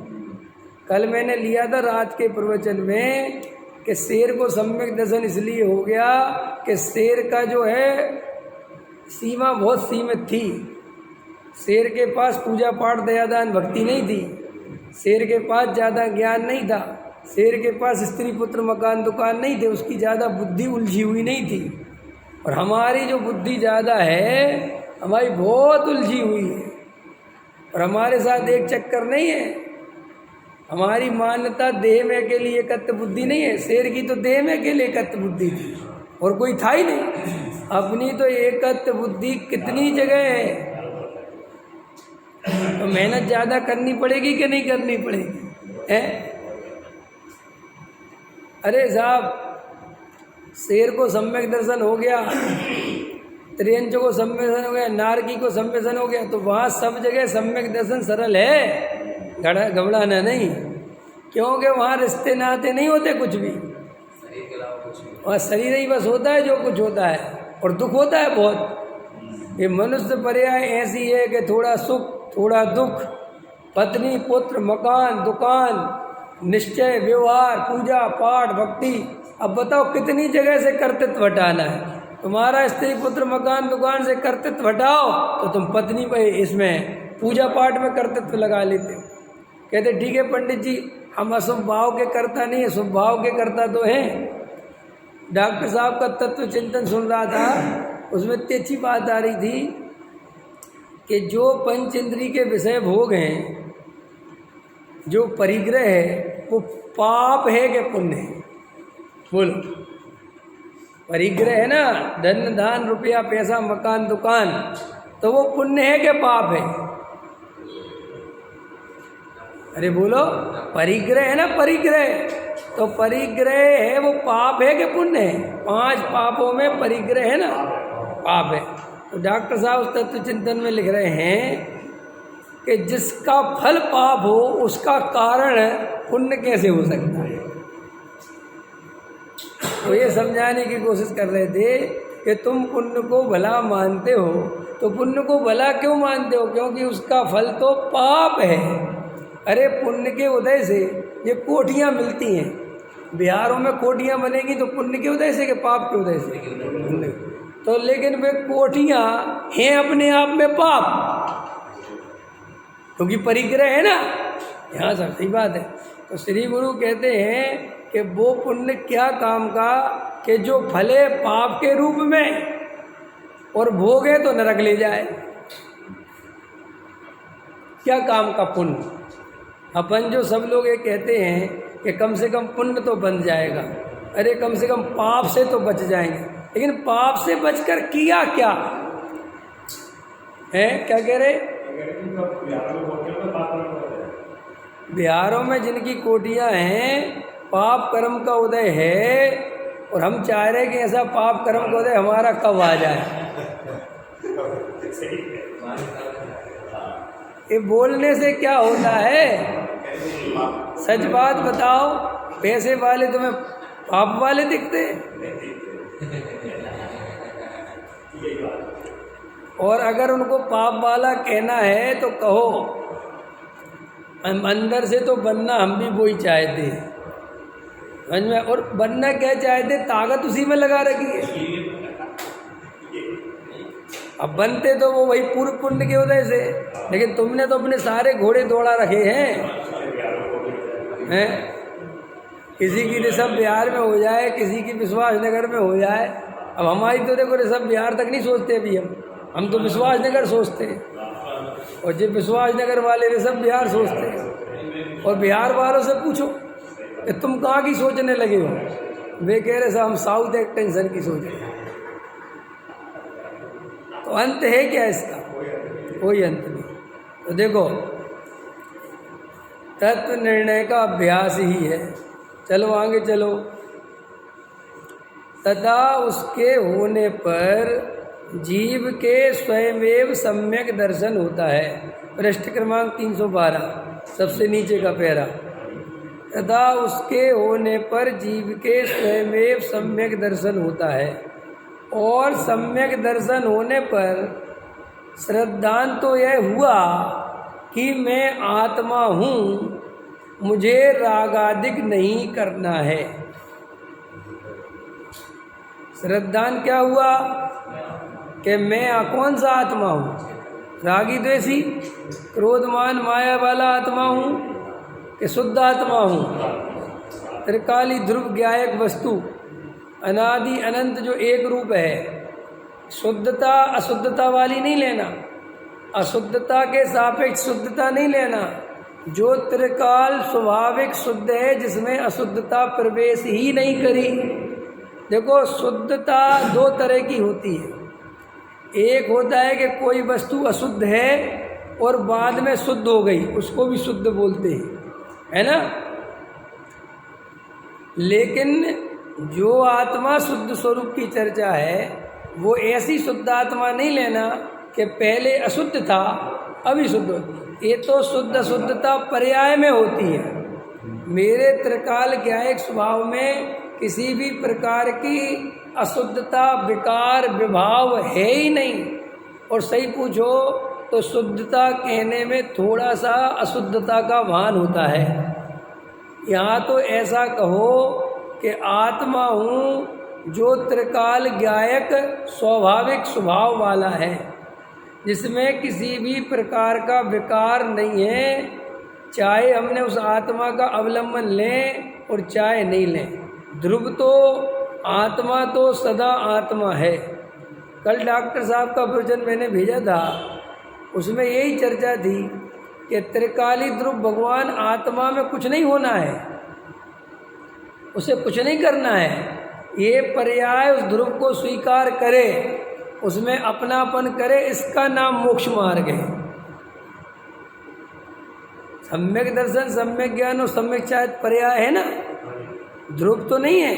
कल मैंने लिया था रात के प्रवचन में कि शेर को सम्यक दर्शन इसलिए हो गया कि शेर का जो है सीमा बहुत सीमित थी। शेर के पास पूजा पाठ दयादान भक्ति नहीं थी, शेर के पास ज़्यादा ज्ञान नहीं था, शेर के पास स्त्री पुत्र मकान दुकान नहीं थे, उसकी ज़्यादा बुद्धि उलझी हुई नहीं थी। और हमारी जो बुद्धि ज़्यादा है, हमारी बहुत उलझी हुई है। और हमारे साथ एक चक्कर नहीं है, हमारी मान्यता देह में अकेली एकत्व बुद्धि नहीं है। शेर की तो देह में अकेले एकत्व बुद्धि थी और कोई था ही नहीं। अपनी तो एकत्व बुद्धि कितनी जगह है, तो मेहनत ज़्यादा करनी पड़ेगी कि नहीं करनी पड़ेगी है? अरे साहब, शेर को सम्यक दर्शन हो गया, त्रियंच को सम्यक दर्शन हो गया, नारकी को सम्यक दर्शन हो गया, तो वहाँ सब जगह सम्यक दर्शन सरल है, घबराना नहीं। क्योंकि वहाँ रिश्ते नाते नहीं होते कुछ भी, वहाँ शरीर ही बस होता है जो कुछ होता है, और दुख होता है बहुत। ये मनुष्य पर्याय ऐसी है कि थोड़ा सुख थोड़ा दुख, पत्नी पुत्र मकान दुकान, निश्चय व्यवहार पूजा पाठ भक्ति। अब बताओ कितनी जगह से कर्तृत्व हटाना है। तुम्हारा स्त्री पुत्र मकान दुकान से कर्तृत्व हटाओ तो तुम पत्नी पे इसमें पूजा पाठ में कर्तृत्व लगा लेते हो। कहते ठीक है पंडित जी, हम अशुभ भाव के कर्ता नहीं है, शुभ भाव के कर्ता तो हैं। डॉक्टर साहब का तत्व चिंतन सुन रहा था, उसमें इतनी अच्छी बात आ रही थी कि जो पंच इंद्री के विषय भोग हैं, जो परिग्रह है, वो पाप है कि पुण्य है? बोलो। परिग्रह है ना, धन धान रुपया पैसा मकान दुकान, तो वो पुण्य है कि पाप है? अरे बोलो, परिग्रह है ना, परिग्रह, तो परिग्रह है वो पाप है कि पुण्य है? 5 पापों में परिग्रह है ना, पाप है। तो डॉक्टर साहब उस तत्व चिंतन में लिख रहे हैं कि जिसका फल पाप हो उसका कारण पुण्य कैसे हो सकता है। तो ये समझाने की कोशिश कर रहे थे कि तुम पुण्य को भला मानते हो, तो पुण्य को भला क्यों मानते हो? क्योंकि उसका फल तो पाप है। अरे पुण्य के उदय से ये कोठियाँ मिलती हैं, बिहारों में कोठियाँ बनेगी तो पुण्य के उदय से कि पाप के उदय से? तो लेकिन वे कोठियाँ हैं अपने आप में पाप, क्योंकि परिग्रह है ना, यहाँ सब सही बात है। तो श्री गुरु कहते हैं कि वो पुण्य क्या काम का कि जो फले पाप के रूप में और भोगे तो नरक ले जाए। क्या काम का पुण्य? अपन जो सब लोग ये कहते हैं कि कम से कम पुण्य तो बन जाएगा, अरे कम से कम पाप से तो बच जाएंगे, लेकिन पाप से बचकर किया क्या है? क्या कह रहे? बिहारों में जिनकी कोठियाँ हैं, पाप कर्म का उदय है, और हम चाह रहे हैं कि ऐसा पाप कर्म का उदय हमारा कब आ जाए। ये बोलने से क्या होता है? सच बात बताओ, पैसे वाले तुम्हें पाप वाले दिखते? और अगर उनको पाप वाला कहना है तो कहो, अंदर से तो बनना हम भी वही चाहते हैं, समझ में? और बनना क्या चाहते? ताकत उसी में लगा रखी है। अब बनते तो वो वही पूर्व पुण्य के उदय से, लेकिन तुमने तो अपने सारे घोड़े दौड़ा रखे हैं। किसी की ऋषभ बिहार में हो जाए, किसी की विश्वास नगर में हो जाए। अब हमारी तो देखो ऋषभ बिहार तक नहीं सोचते अभी, हम तो विश्वास नगर सोचते हैं, और जब विश्वास नगर वाले ऋषभ बिहार सोचते हैं। और बिहार वालों से पूछो कि तुम कहाँ की सोचने लगे हो, वे कह रहे साहब हम साउथ एक्सटेंशन की सोच रहे हैं। तो अंत है क्या इसका? कोई अंत नहीं। तो देखो, तत्व निर्णय का अभ्यास ही है। चलो आगे चलो। तथा उसके होने पर जीव के स्वयमेव सम्यक दर्शन होता है। पृष्ठ क्रमांक 312, सबसे नीचे का पैरा। तथा उसके होने पर जीव के स्वयमेव सम्यक दर्शन होता है, और सम्यक दर्शन होने पर श्रद्धांत तो यह हुआ कि मैं आत्मा हूँ, मुझे रागादिक नहीं करना है। श्रद्धांत क्या हुआ कि मैं कौन सा आत्मा हूँ? रागी द्वेषी क्रोधमान माया वाला आत्मा हूँ, कि शुद्ध आत्मा हूँ। त्रिकाली ध्रुव ज्ञायक वस्तु अनादि अनंत जो एक रूप है, शुद्धता अशुद्धता वाली नहीं लेना, अशुद्धता के सापेक्ष शुद्धता नहीं लेना, जो त्रिकाल स्वाभाविक शुद्ध है जिसमें अशुद्धता प्रवेश ही नहीं करी। देखो शुद्धता दो तरह की होती है, एक होता है कि कोई वस्तु अशुद्ध है और बाद में शुद्ध हो गई, उसको भी शुद्ध बोलते हैं, है ना। लेकिन जो आत्मा शुद्ध स्वरूप की चर्चा है वो ऐसी शुद्ध आत्मा नहीं लेना कि पहले अशुद्ध था अभी शुद्ध होती। ये तो शुद्ध अशुद्धता पर्याय में होती है। मेरे त्रिकाल ज्ञायक स्वभाव में किसी भी प्रकार की अशुद्धता विकार विभाव है ही नहीं। और सही पूछो तो शुद्धता कहने में थोड़ा सा अशुद्धता का भान होता है। यहाँ तो ऐसा कहो कि आत्मा हूँ जो त्रिकाल ज्ञायक स्वाभाविक स्वभाव वाला है, जिसमें किसी भी प्रकार का विकार नहीं है, चाहे हमने उस आत्मा का अवलंबन लें और चाहे नहीं लें। ध्रुव तो आत्मा तो सदा आत्मा है। कल डॉक्टर साहब का प्रवचन मैंने भेजा था, उसमें यही चर्चा थी कि त्रिकाली ध्रुव भगवान आत्मा में कुछ नहीं होना है, उसे कुछ नहीं करना है। ये पर्याय उस ध्रुव को स्वीकार करे, उसमें अपनापन करे, इसका नाम मोक्ष मार्ग है। सम्यक दर्शन, सम्यक ज्ञान और सम्यक चारित्र पर्याय है ना, ध्रुव तो नहीं है।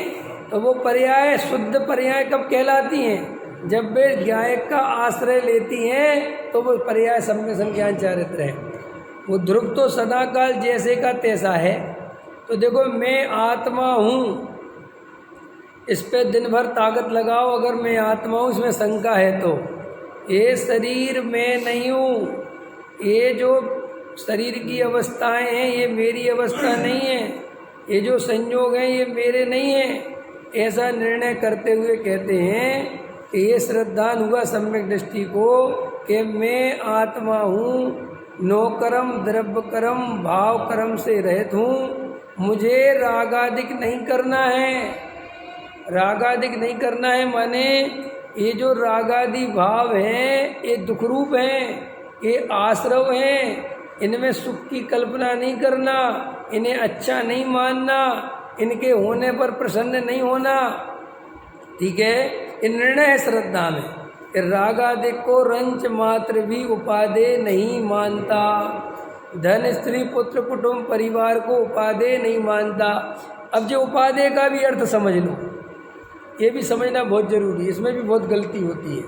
तो वो पर्याय शुद्ध पर्याय कब कहलाती हैं? जब वे ज्ञायक का आश्रय लेती हैं तो वो पर्याय सम्यक संज्ञान चारित्र है। वो ध्रुव तो सदाकाल जैसे का तैसा है। तो देखो मैं आत्मा हूँ, इस पे दिन भर ताकत लगाओ, अगर मैं आत्मा हूँ इसमें शंका है तो ये शरीर मैं नहीं हूँ, ये जो शरीर की अवस्थाएं हैं ये मेरी अवस्था नहीं है, ये जो संयोग हैं ये मेरे नहीं हैं, ऐसा निर्णय करते हुए कहते हैं कि ये श्रद्धान हुआ सम्यक दृष्टि को कि मैं आत्मा हूँ, नौकर्म द्रव्य कर्म भाव कर्म से रहित हूँ, मुझे रागादिक नहीं करना है। रागादिक नहीं करना है माने ये जो रागादि भाव हैं ये दुख रूप हैं, ये आश्रव हैं, इनमें सुख की कल्पना नहीं करना, इन्हें अच्छा नहीं मानना, इनके होने पर प्रसन्न नहीं होना। ठीक है, ये निर्णय है श्रद्धा में कि रागादिक को रंच मात्र भी उपादेय नहीं मानता, धन स्त्री पुत्र कुटुंब परिवार को उपादेय नहीं मानता। अब जो उपादेय का भी अर्थ समझ लो, ये भी समझना बहुत जरूरी है, इसमें भी बहुत गलती होती है।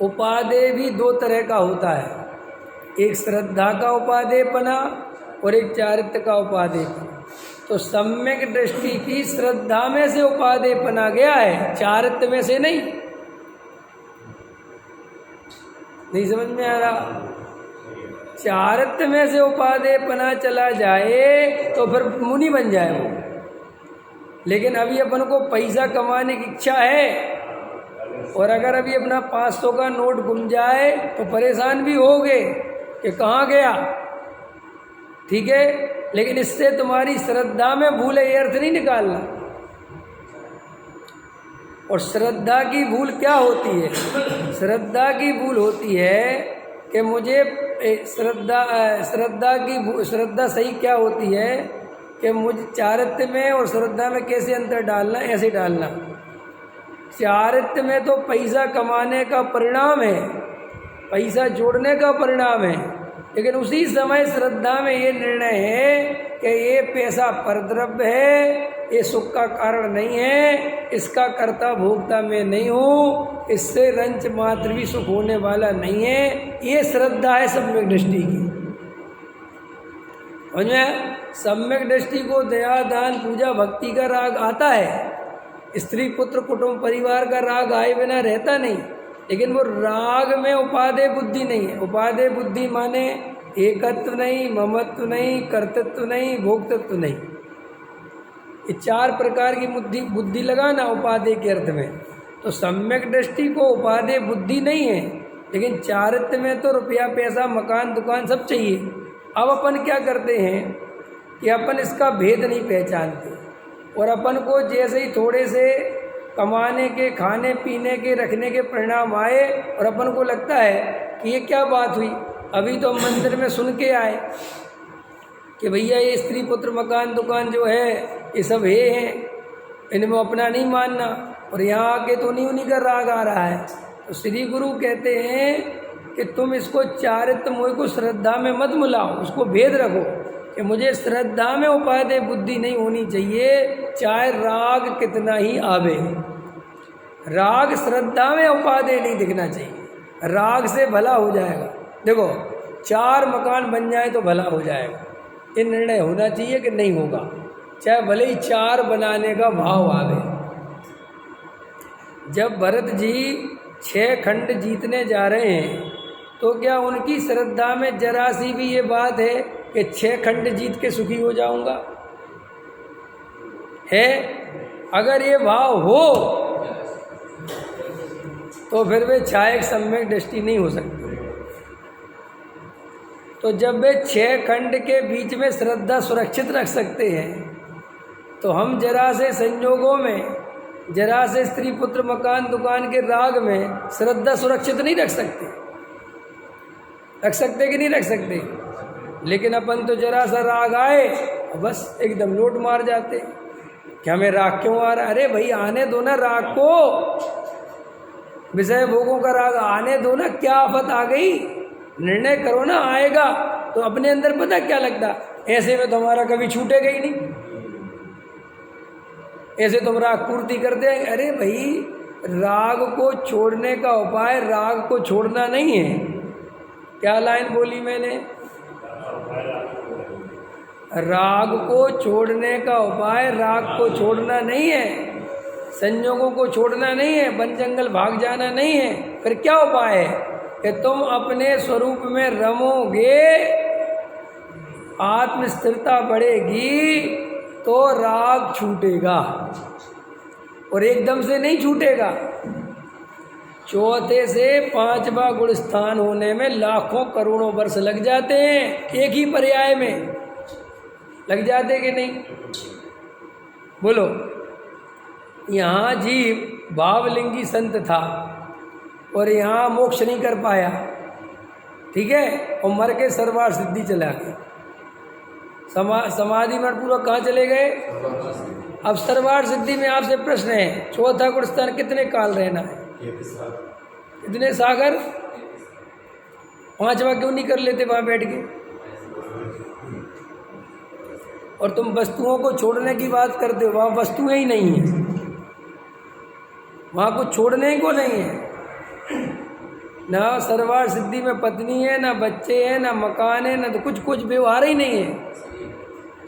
उपादेय भी दो तरह का होता है, एक श्रद्धा का उपादेयपना और एक चारित्र का उपादेयपना। तो सम्यक दृष्टि की श्रद्धा में से उपादेयपना गया है, चारित्र में से नहीं। नहीं समझ में आ रहा? चारित्र में से उपादेयपना चला जाए तो फिर मुनि बन जाए वो। लेकिन अभी अपन को पैसा कमाने की इच्छा है और अगर अभी अपना 500 का नोट गुम जाए तो परेशान भी होगे कि कहाँ गया। ठीक है, लेकिन इससे तुम्हारी श्रद्धा में भूल है, ये अर्थ नहीं निकालना। और श्रद्धा की भूल क्या होती है? श्रद्धा की भूल होती है कि मुझे श्रद्धा सही क्या होती है कि मुझे चारित्र में और श्रद्धा में कैसे अंतर डालना, ऐसे डालना। चारित्र में तो पैसा कमाने का परिणाम है, पैसा जोड़ने का परिणाम है, लेकिन उसी समय श्रद्धा में ये निर्णय है कि ये पैसा परद्रव्य है, ये सुख का कारण नहीं है, इसका कर्ता भोक्ता मैं नहीं हूँ, इससे रंच मात्र भी सुख होने वाला नहीं है। ये श्रद्धा है सम्यक दृष्टि की। समझ में? सम्यक दृष्टि को दया दान पूजा भक्ति का राग आता है, स्त्री पुत्र कुटुंब परिवार का राग आए बिना रहता नहीं, लेकिन वो राग में उपादेय बुद्धि नहीं है। उपादेय बुद्धि माने एकत्व नहीं, ममत्व नहीं, कर्तृत्व नहीं, भोक्तृत्व नहीं। ये चार प्रकार की बुद्धि लगाना उपादेय के अर्थ में। तो सम्यक दृष्टि को उपादेय बुद्धि नहीं है, लेकिन चारित्र में तो रुपया पैसा मकान दुकान सब चाहिए, अब अपन क्या करते हैं कि अपन इसका भेद नहीं पहचानते, और अपन को जैसे ही थोड़े से कमाने के, खाने पीने के, रखने के परिणाम आए और अपन को लगता है कि ये क्या बात हुई। अभी तो हम मंदिर में सुन के आए कि भैया ये स्त्री पुत्र मकान दुकान जो है ये सब हैं, इनमें अपना नहीं मानना, और यहाँ आके तो उन्हीं का राग आ रहा है। तो श्री गुरु कहते हैं कि तुम इसको चारित्र मोह को श्रद्धा में मत मिलाओ, उसको भेद रखो कि मुझे श्रद्धा में उपादेय बुद्धि नहीं होनी चाहिए, चाहे राग कितना ही आवे। राग श्रद्धा में उपादेय नहीं दिखना चाहिए, राग से भला हो जाएगा। देखो 4 मकान बन जाए तो भला हो जाएगा, ये निर्णय होना चाहिए कि नहीं होगा, चाहे भले ही 4 बनाने का भाव आवे। जब भरत जी 6 खंड जीतने जा रहे हैं तो क्या उनकी श्रद्धा में जरा सी भी ये बात है कि 6 खंड जीत के सुखी हो जाऊंगा? है? अगर ये भाव हो तो फिर वे छायक सम्यक दृष्टि नहीं हो सकती। तो जब वे 6 खंड के बीच में श्रद्धा सुरक्षित रख सकते हैं तो हम जरा से संयोगों में, जरा से स्त्री पुत्र मकान दुकान के राग में श्रद्धा सुरक्षित नहीं रख सकते? रख सकते कि नहीं रख सकते? लेकिन अपन तो जरा सा राग आए और बस एकदम लोट मार जाते कि हमें राग क्यों आ रहा है। अरे भाई आने दो ना राग को, विषय भोगों का राग आने दो ना, क्या आफत आ गई? निर्णय करो ना, आएगा तो अपने अंदर पता क्या लगता, ऐसे में तो हमारा कभी छूटेगा ही नहीं, ऐसे तुम राग पूर्ति करते हैं। अरे भाई राग को छोड़ने का उपाय राग को छोड़ना नहीं है। क्या लाइन बोली मैंने? राग को छोड़ने का उपाय राग को छोड़ना नहीं है, संयोगों को छोड़ना नहीं है, वन जंगल भाग जाना नहीं है। फिर क्या उपाय है कि तुम अपने स्वरूप में रमोगे, आत्म स्थिरता बढ़ेगी तो राग छूटेगा, और एकदम से नहीं छूटेगा। चौथे से 5वां गुण स्थान होने में लाखों करोड़ों वर्ष लग जाते हैं, एक ही पर्याय में लग जाते कि नहीं? बोलो। यहाँ जीव भावलिंगी संत था और यहाँ मोक्ष नहीं कर पाया, ठीक है, और मर के सर्वार्थ सिद्धि चला गया। समाधि में पूरा कहाँ चले गए? अब सर्वार्थ सिद्धि में आपसे प्रश्न है, चौथा गुण स्थान कितने काल रहना है? कितने सागर? 5वां क्यों नहीं कर लेते वहाँ बैठ के? और तुम वस्तुओं को छोड़ने की बात करते हो, वहाँ वस्तुएं ही नहीं है, वहाँ कुछ छोड़ने को नहीं है। ना सर्वार्थ सिद्धि में पत्नी है, ना बच्चे हैं, ना मकान है, ना तो कुछ व्यवहार ही नहीं है।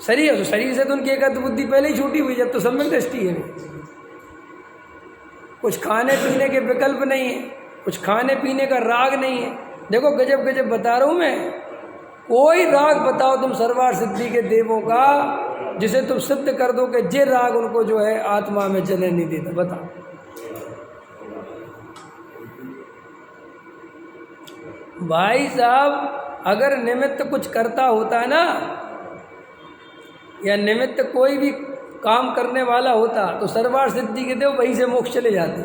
शरीर, तो शरीर से तो उनकी एकात्म बुद्धि पहले ही छूटी हुई, जब तो सम्यक दृष्टि है। कुछ खाने पीने के विकल्प नहीं है, कुछ खाने पीने का राग नहीं है। देखो गजब गजब बता रहा हूँ मैं। कोई राग बताओ तुम सर्वार्थ सिद्धि के देवों का, जिसे तुम सिद्ध कर दो कि जे राग उनको जो है आत्मा में चलने नहीं देता, बताओ। भाई साहब अगर निमित्त कुछ करता होता ना, या निमित्त कोई भी काम करने वाला होता तो सर्वार्थ सिद्धि के देव वहीं से मोक्ष चले जाते।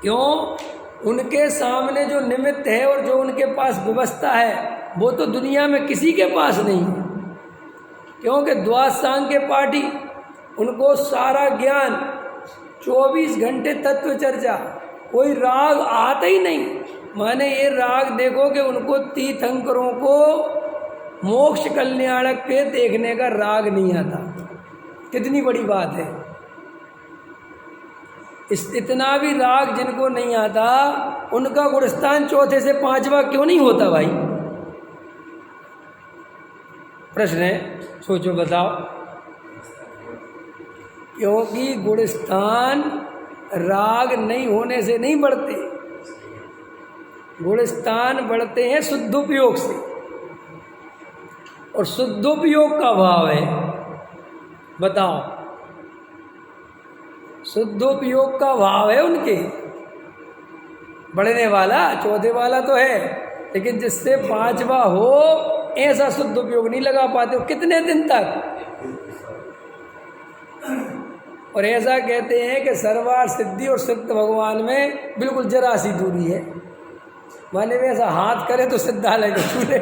क्यों? उनके सामने जो निमित्त है और जो उनके पास व्यवस्था है वो तो दुनिया में किसी के पास नहीं है। क्योंकि द्वादशांग के पाठी, उनको सारा ज्ञान, 24 घंटे तत्व चर्चा, कोई राग आता ही नहीं। माने ये राग देखो कि उनको तीर्थंकरों को मोक्ष कल्याणक पे देखने का राग नहीं आता। कितनी बड़ी बात है। इतना भी राग जिनको नहीं आता, उनका गुणस्थान चौथे से 5वां क्यों नहीं होता भाई? प्रश्न है, सोचो बताओ। क्योंकि गुणस्थान राग नहीं होने से नहीं बढ़ते, गुणस्थान बढ़ते हैं शुद्धोपयोग से, और शुद्धोपयोग का भाव है। बताओ, शुद्धोपयोग का भाव है उनके। बढ़ने वाला चौथे वाला तो है, लेकिन जिससे 5वां हो ऐसा शुद्ध उपयोग नहीं लगा पाते हो कितने दिन तक। और ऐसा कहते हैं कि सर्वार्थ सिद्धि और सिद्ध भगवान में बिल्कुल जरा सी दूरी है, माने वे ऐसा हाथ करे तो सिद्धालय को छू ले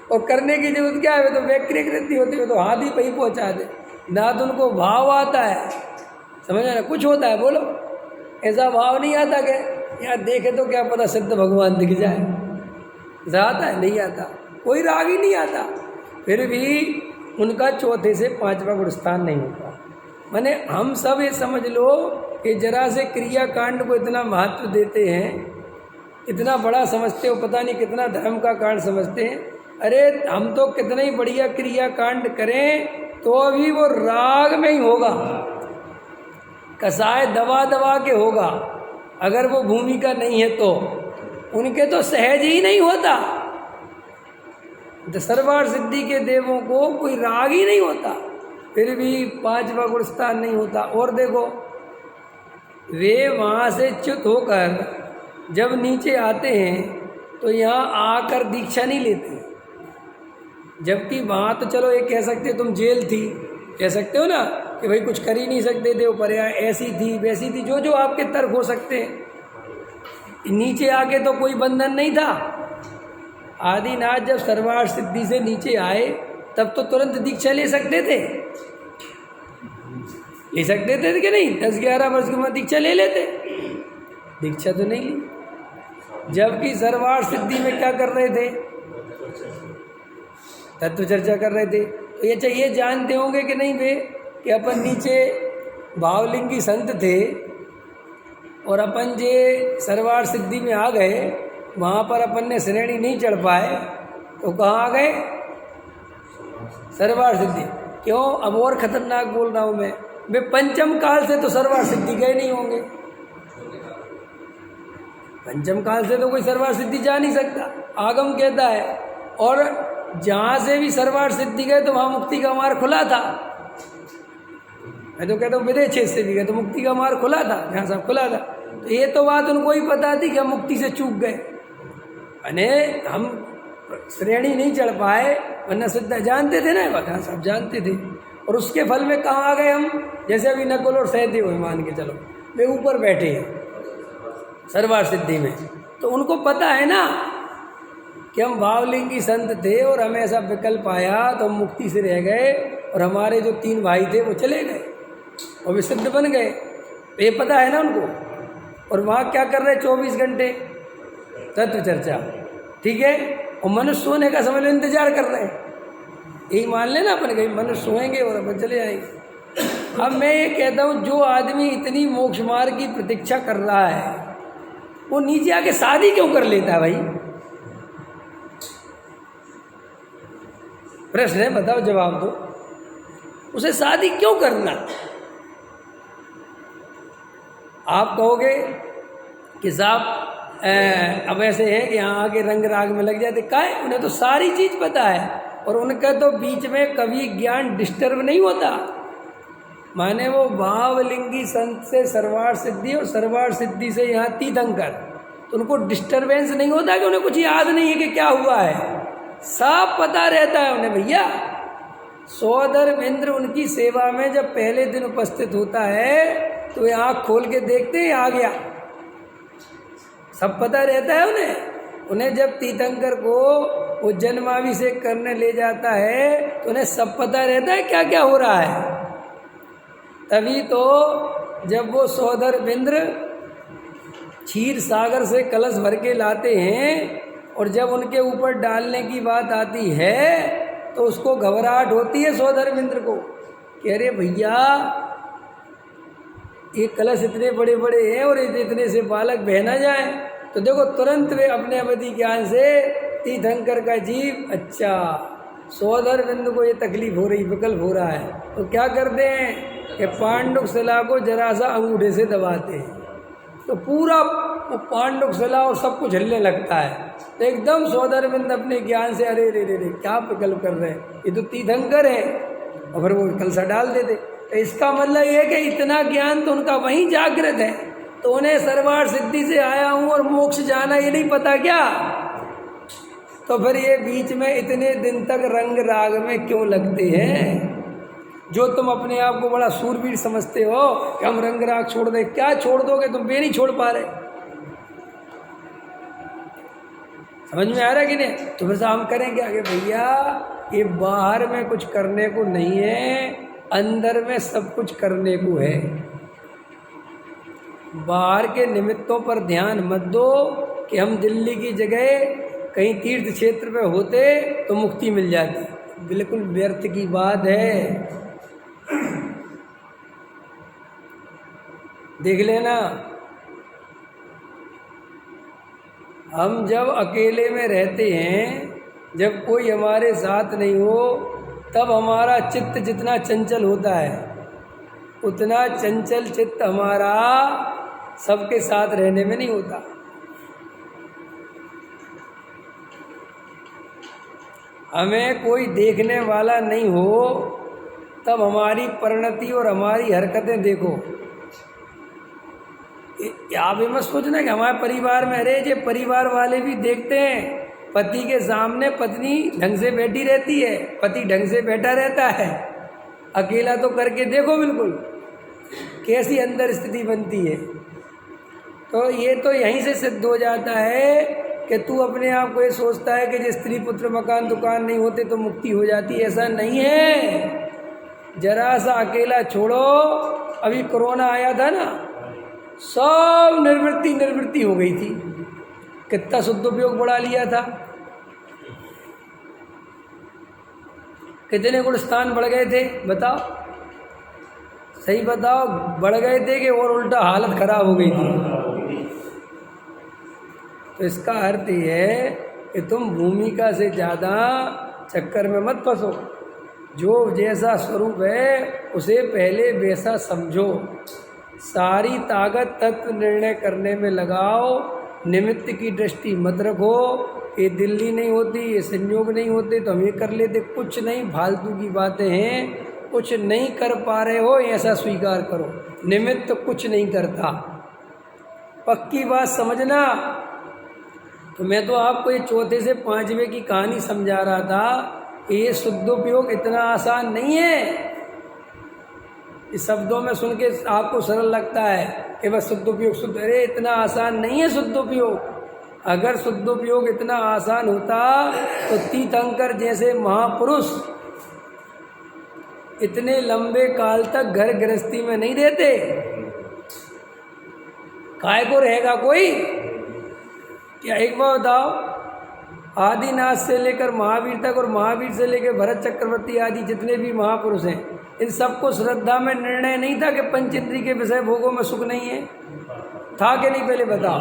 और करने की जरूरत क्या है, वे तो व्यक्तिकृति होती है, तो हाथ ही पे ही पहुँचा दे, ना तो उनको भाव आता है, समझ ना कुछ होता है, बोलो ऐसा भाव नहीं आता कि यार देखे तो क्या पता सिद्ध भगवान दिख जाए, ऐसा आता है? नहीं आता, कोई राग ही नहीं आता। फिर भी उनका चौथे से पांचवा गुण स्थान नहीं होता। माने हम सब ये समझ लो कि जरा से क्रियाकांड को इतना महत्व देते हैं, इतना बड़ा समझते हो, पता नहीं कितना धर्म का कांड समझते हैं। अरे हम तो कितना ही बढ़िया क्रियाकांड करें तो अभी वो राग में ही होगा, कसाय दबा दबा के होगा, अगर वो भूमिका नहीं है तो उनके तो सहज ही नहीं होता। सर्वार्थ सिद्धि के देवों को कोई राग ही नहीं होता, फिर भी पांचवा गुण स्थान नहीं होता। और देखो वे वहाँ से च्युत होकर जब नीचे आते हैं तो यहाँ आकर दीक्षा नहीं लेते, जबकि वहाँ तो चलो ये कह सकते तुम जेल थी, कह सकते हो ना कि भाई कुछ कर ही नहीं सकते थे, ऊपर ऐसी थी वैसी थी, जो जो आपके तर्क हो सकते हैं। नीचे आके तो कोई बंधन नहीं था। आदिनाथ जब सर्वार्थ सिद्धि से नीचे आए तब तो तुरंत दीक्षा ले सकते थे, ले सकते थे कि नहीं? 10-11 वर्ष की उम्र दीक्षा ले लेते, दीक्षा तो नहीं ली। जबकि सर्वार्थ सिद्धि में क्या कर रहे थे? तत्व चर्चा कर रहे थे। तो ये चाहिए जानते होंगे कि नहीं वे कि अपन नीचे भावलिंगी संत थे और अपन जे सर्वार्थ सिद्धि में आ गए, वहाँ पर अपन ने श्रेणी नहीं चढ़ पाए तो कहाँ आ गए? सर्वार्थ सिद्धि। क्यों? अब और खतरनाक बोल रहा हूँ मैं, वे पंचम काल से तो सर्वार्थ सिद्धि गए नहीं होंगे, पंचम काल से तो कोई सर्वार्थ सिद्धि जा नहीं सकता, आगम कहता है। और जहाँ से भी सर्वार्थ सिद्धि गए तो वहाँ मुक्ति का मार्ग खुला था। मैं तो कहता हूँ विदेह क्षेत्र से भी गए तो मुक्ति का मार्ग खुला था, जहाँ सब खुला था। तो ये तो बात उनको ही पता थी कि हम मुक्ति से चूक गए, अने हम श्रेणी नहीं चढ़ पाए, वरना सिद्ध जानते थे ना, वहाँ सब जानते थे। और उसके फल में कहाँ आ गए हम? जैसे अभी नकुल और सहदेव हुए, मान के चलो वे ऊपर बैठे हैं सर्वार्थ सिद्धि में, तो उनको पता है ना कि हम भावलिंगी संत थे और हमें ऐसा विकल्प आया तो हम मुक्ति से रह गए, और हमारे जो 3 भाई थे वो चले गए और वे सिद्ध बन गए, ये पता है ना उनको। और वहाँ क्या कर रहे? 24 घंटे तत्व चर्चा, ठीक है। और मनुष्य सोने का समय इंतजार कर रहे हैं, यही मान लेना अपन, कहीं मनुष्य सोएंगे और अपन चले जाएंगे। अब मैं ये कहता हूँ, जो आदमी इतनी मोक्ष मार्ग की प्रतीक्षा कर रहा है वो नीचे आके शादी क्यों कर लेता है भाई? प्रश्न है, बताओ, जवाब दो। उसे शादी क्यों करना? आप कहोगे कि साहब अब ऐसे है कि यहाँ आके रंग राग में लग जाते, क्या है? उन्हें तो सारी चीज़ पता है और उनका तो बीच में कभी ज्ञान डिस्टर्ब नहीं होता। माने वो भावलिंगी संत से सर्वार्थ सिद्धि और सर्वार्थ सिद्धि से यहाँ तीर्थंकर, तो उनको डिस्टर्बेंस नहीं होता कि उन्हें कुछ याद नहीं है कि क्या हुआ है, सब पता रहता है उन्हें। भैया सौधर्मेंद्र उनकी सेवा में जब पहले दिन उपस्थित होता है तो ये आँख खोल के देखते हैं आ गया, सब पता रहता है उन्हें। उन्हें जब तीर्थंकर को वो जन्माभिषेक करने ले जाता है तो उन्हें सब पता रहता है क्या क्या हो रहा है। तभी तो जब वो सौधर्मेंद्र क्षीर सागर से कलश भर के लाते हैं और जब उनके ऊपर डालने की बात आती है तो उसको घबराहट होती है सौधर्मेंद्र को कि अरे भैया ये कलश इतने बड़े बड़े हैं और इतने से बालक बह ना जाए। तो देखो तुरंत वे अपने अवधि ज्ञान से तीर्थंकर का जीव, अच्छा सौधर्मेंद्र को ये तकलीफ हो रही, विकल्प हो रहा है, तो क्या करते हैं कि पांडुक शिला को जरा सा अंगूठे से दबाते हैं तो पूरा पांडुक शिला और सब कुछ हिलने लगता है। तो एकदम सौधर्मेंद्र अपने ज्ञान से अरे रे रे रे क्या विकल्प कर रहे हैं, ये तो तीर्थंकर है, और फिर वो कलसा डाल देते। तो इसका मतलब ये है कि इतना ज्ञान तो उनका वहीं जागृत है, तो उन्हें सर्वार्थ सिद्धि से आया हूँ और मोक्ष जाना ये नहीं पता क्या? तो फिर ये बीच में इतने दिन तक रंग राग में क्यों लगते हैं? जो तुम अपने आप को बड़ा सूरवीर समझते हो कि हम रंग राग छोड़ दें, क्या छोड़ दोगे तुम? वे नहीं छोड़ पा रहे। समझ में आ रहा है कि नहीं? तो फिर हम करेंगे आगे, भैया ये बाहर में कुछ करने को नहीं है, अंदर में सब कुछ करने को है। बाहर के निमित्तों पर ध्यान मत दो कि हम दिल्ली की जगह कहीं तीर्थ क्षेत्र पे होते तो मुक्ति मिल जाती, बिल्कुल व्यर्थ की बात है। देख लेना, हम जब अकेले में रहते हैं, जब कोई हमारे साथ नहीं हो, तब हमारा चित्त जितना चंचल होता है उतना चंचल चित्त हमारा सबके साथ रहने में नहीं होता। हमें कोई देखने वाला नहीं हो तब हमारी परिणति और हमारी हरकतें देखो। आप ये मत सोचना कि हमारे परिवार में, अरे ये परिवार वाले भी देखते हैं, पति के सामने पत्नी ढंग से बैठी रहती है, पति ढंग से बैठा रहता है, अकेला तो करके देखो बिल्कुल कैसी अंदर स्थिति बनती है। तो ये तो यहीं से सिद्ध हो जाता है कि तू अपने आप को ये सोचता है कि जो स्त्री पुत्र मकान दुकान नहीं होते तो मुक्ति हो जाती, ऐसा नहीं है। जरा सा अकेला छोड़ो, अभी कोरोना आया था ना, सब निर्वृत्ति हो गई थी, कितना सदुपयोग बढ़ा लिया था, कितने गुण स्थान बढ़ गए थे बताओ, सही बताओ, बढ़ गए थे कि और उल्टा हालत खराब हो गई थी। तो इसका अर्थ ये है कि तुम भूमिका से ज़्यादा चक्कर में मत फंसो, जो जैसा स्वरूप है उसे पहले वैसा समझो, सारी ताकत तत्व निर्णय करने में लगाओ, निमित्त की दृष्टि मत रखो। ये दिल्ली नहीं होती, ये संयोग नहीं होते तो हम ये कर लेते, कुछ नहीं, फालतू की बातें हैं। कुछ नहीं कर पा रहे हो ऐसा स्वीकार करो, निमित्त कुछ नहीं करता, पक्की बात समझना। तो मैं तो आपको ये चौथे से पांचवें की कहानी समझा रहा था कि ये शुद्धोपयोग इतना आसान नहीं है। इस शब्दों में सुन के आपको सरल लगता है कि बस शुद्धोपयोग शुद्ध, अरे इतना आसान नहीं है शुद्धोपयोग। अगर शुद्धोपयोग इतना आसान होता तो तीर्थंकर जैसे महापुरुष इतने लंबे काल तक घर गृहस्थी में नहीं रहते। काय को रहेगा कोई? क्या एक बार बताओ, आदिनाथ से लेकर महावीर तक और महावीर से लेकर भरत चक्रवर्ती आदि जितने भी महापुरुष हैं, इन सबको श्रद्धा में निर्णय नहीं था कि पंच इंद्रिय के विषय भोगों में सुख नहीं है? था कि नहीं? पहले बताओ।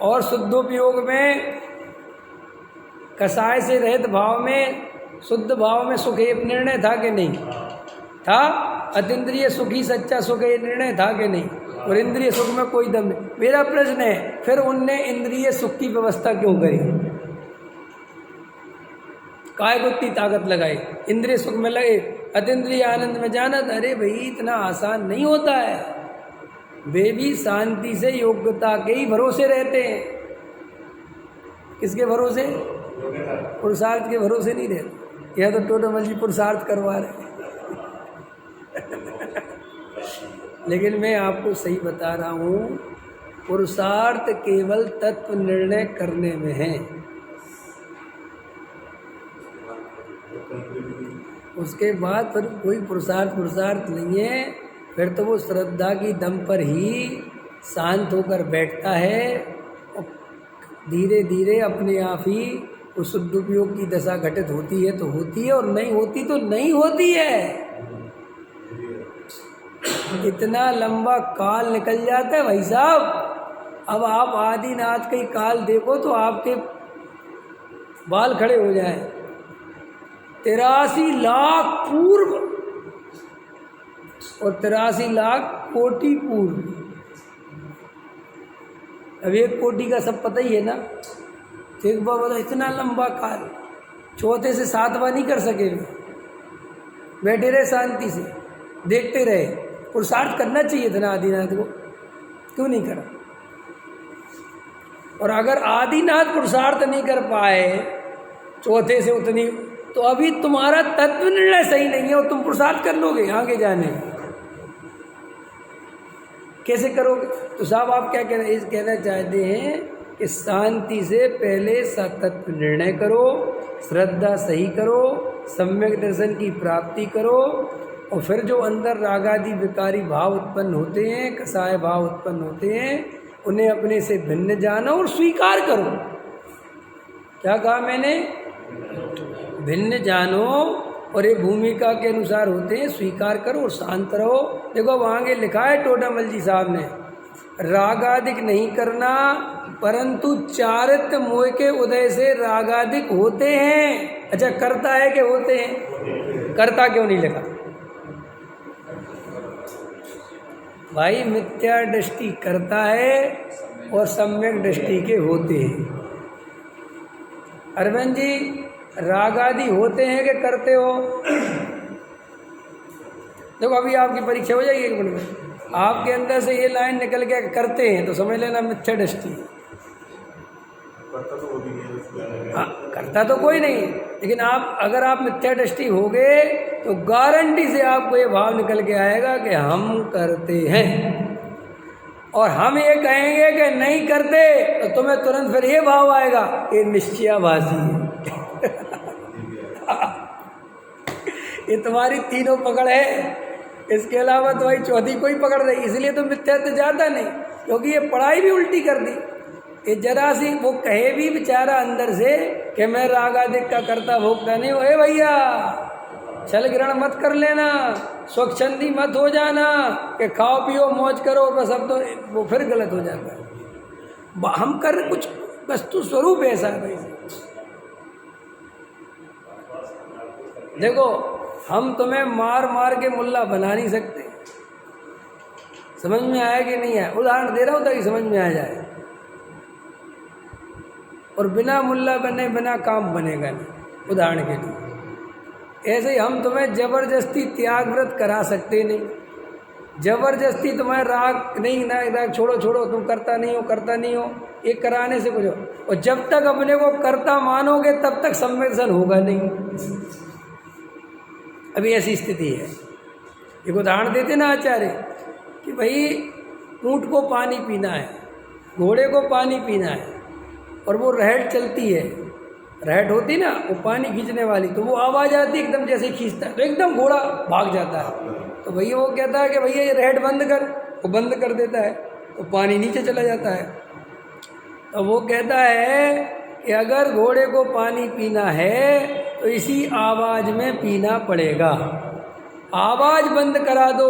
और शुद्धोपयोग में कसाय से रहित भाव में, शुद्ध भाव में सुख, ये निर्णय था कि नहीं था? अतीन्द्रिय सुख ही सच्चा सुख, ये निर्णय था कि नहीं? और इंद्रिय सुख में कोई दम नहीं। मेरा प्रश्न है, फिर उनने इंद्रिय सुख की व्यवस्था क्यों करी? काय को इतनी ताकत लगाई? इंद्रिय सुख में लगे, अतीन्द्रिय आनंद में जाना था। अरे भाई इतना आसान नहीं होता है। वे भी शांति से योग्यता के ही भरोसे रहते हैं। किसके भरोसे? पुरुषार्थ के भरोसे नहीं रहते। यह तो टोटल जी पुरुषार्थ करवा रहे हैं। लेकिन मैं आपको सही बता रहा हूँ, पुरुषार्थ केवल तत्व निर्णय करने में है। उसके बाद फिर कोई पुरुषार्थ नहीं है। फिर तो वो श्रद्धा की दम पर ही शांत होकर बैठता है और धीरे धीरे अपने आप ही उस सदुपयोग की दशा घटित होती है तो होती है, और नहीं होती तो नहीं होती है। इतना लंबा काल निकल जाता है भाई साहब। अब आप आदिनाथ का ही काल देखो तो आपके बाल खड़े हो जाए। 83 लाख पूर्व और 83 लाख कोटि पूर्व। अब 1 कोटि का सब पता ही है ना। तो एक बार बोला, इतना लंबा काल चौथे से सातवां नहीं कर सके। बैठे रहे शांति से, देखते रहे। पुरुषार्थ करना चाहिए था ना आदिनाथ को, क्यों नहीं करा? और अगर आदिनाथ पुरुषार्थ नहीं कर पाए चौथे से उतनी, तो अभी तुम्हारा तत्व निर्णय सही नहीं है और तुम पुरुषार्थ कर लोगे आगे जाने, कैसे करोगे? तो साहब आप क्या कहना चाहते हैं कि शांति से पहले सतत्व निर्णय करो, श्रद्धा सही करो, सम्यक दर्शन की प्राप्ति करो, और फिर जो अंदर रागादि विकारी भाव उत्पन्न होते हैं, कसाय भाव उत्पन्न होते हैं, उन्हें अपने से भिन्न जानो और स्वीकार करो। क्या कहा मैंने? भिन्न जानो और ये भूमिका के अनुसार होते हैं, स्वीकार करो और शांत रहो। देखो अब आगे लिखा है टोडामल जी साहब ने, रागादिक नहीं करना, परंतु चारित्र मोह के उदय से रागादिक होते हैं। अच्छा, करता है कि होते हैं? करता क्यों नहीं लिखा भाई? मिथ्या दृष्टि करता है और सम्यक दृष्टि के होते हैं। अरविंद जी, रागादि होते हैं कि करते हो? देखो अभी आपकी परीक्षा हो जाएगी एक मिनट में, आपके अंदर से ये लाइन निकल के करते हैं तो समझ लेना मिथ्या दृष्टि। हाँ, करता तो कोई नहीं, लेकिन आप अगर आप मिथ्या दृष्टि हो गए तो गारंटी से आपको ये भाव निकल के आएगा कि हम करते हैं, और हम ये कहेंगे कि नहीं करते तो तुम्हें तुरंत फिर ये भाव आएगा ये निश्चयाभासी है। ये तुम्हारी तीनों पकड़ है, इसके अलावा तो भाई चौथी कोई पकड़ नहीं। इसलिए तो मिथ्या तो जाता नहीं, क्योंकि ये पढ़ाई भी उल्टी कर दी। ये जरा सी वो कहे भी बेचारा अंदर से कि मैं रागादिक का करता भोगता नहीं हूँ, ए भैया छल ग्रहण मत कर लेना, स्वच्छंदी मत हो जाना कि खाओ पियो मौज करो बस, अब तो वो फिर गलत हो जाता है। हम कर कुछ वस्तु स्वरूप ऐसा है भाई। देखो हम तुम्हें मार मार के मुल्ला बना नहीं सकते, समझ में आया कि नहीं आया? उदाहरण दे रहा हूँ ताकि समझ में आ जाए। और बिना मुल्ला बने बिना काम बनेगा नहीं, उदाहरण के लिए। ऐसे ही हम तुम्हें जबरदस्ती त्याग व्रत करा सकते नहीं, जबरदस्ती तुम्हें राग नहीं ना, राग छोड़ो छोड़ो तुम करता नहीं हो करता नहीं हो, ये कराने से कुछ हो। और जब तक अपने को करता मानोगे तब तक संवेदन होगा नहीं। अभी ऐसी स्थिति है। एक उदाहरण देते ना आचार्य कि भाई ऊँट को पानी पीना है, घोड़े को पानी पीना है, और वो रहट चलती है, रहट होती ना वो पानी खींचने वाली, तो वो आवाज़ आती एकदम जैसे खींचता है तो एकदम घोड़ा भाग जाता है। तो भैया वो कहता है कि भैया ये रहट बंद कर, वो बंद कर देता है तो पानी नीचे चला जाता है। तो वो कहता है कि अगर घोड़े को पानी पीना है तो इसी आवाज़ में पीना पड़ेगा, आवाज़ बंद करा दो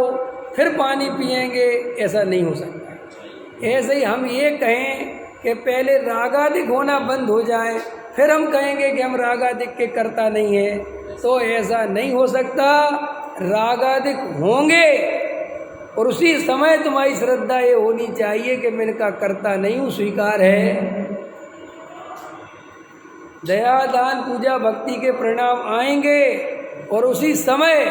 फिर पानी पिएंगे, ऐसा नहीं हो सकता। ऐसे ही हम ये कहें कि पहले रागादिक होना बंद हो जाए फिर हम कहेंगे कि हम रागादिक के करता नहीं है, तो ऐसा नहीं हो सकता। रागादिक होंगे और उसी समय तुम्हारी श्रद्धा ये होनी चाहिए कि मैं इनका करता नहीं हूँ, स्वीकार है। दया दान पूजा भक्ति के परिणाम आएंगे और उसी समय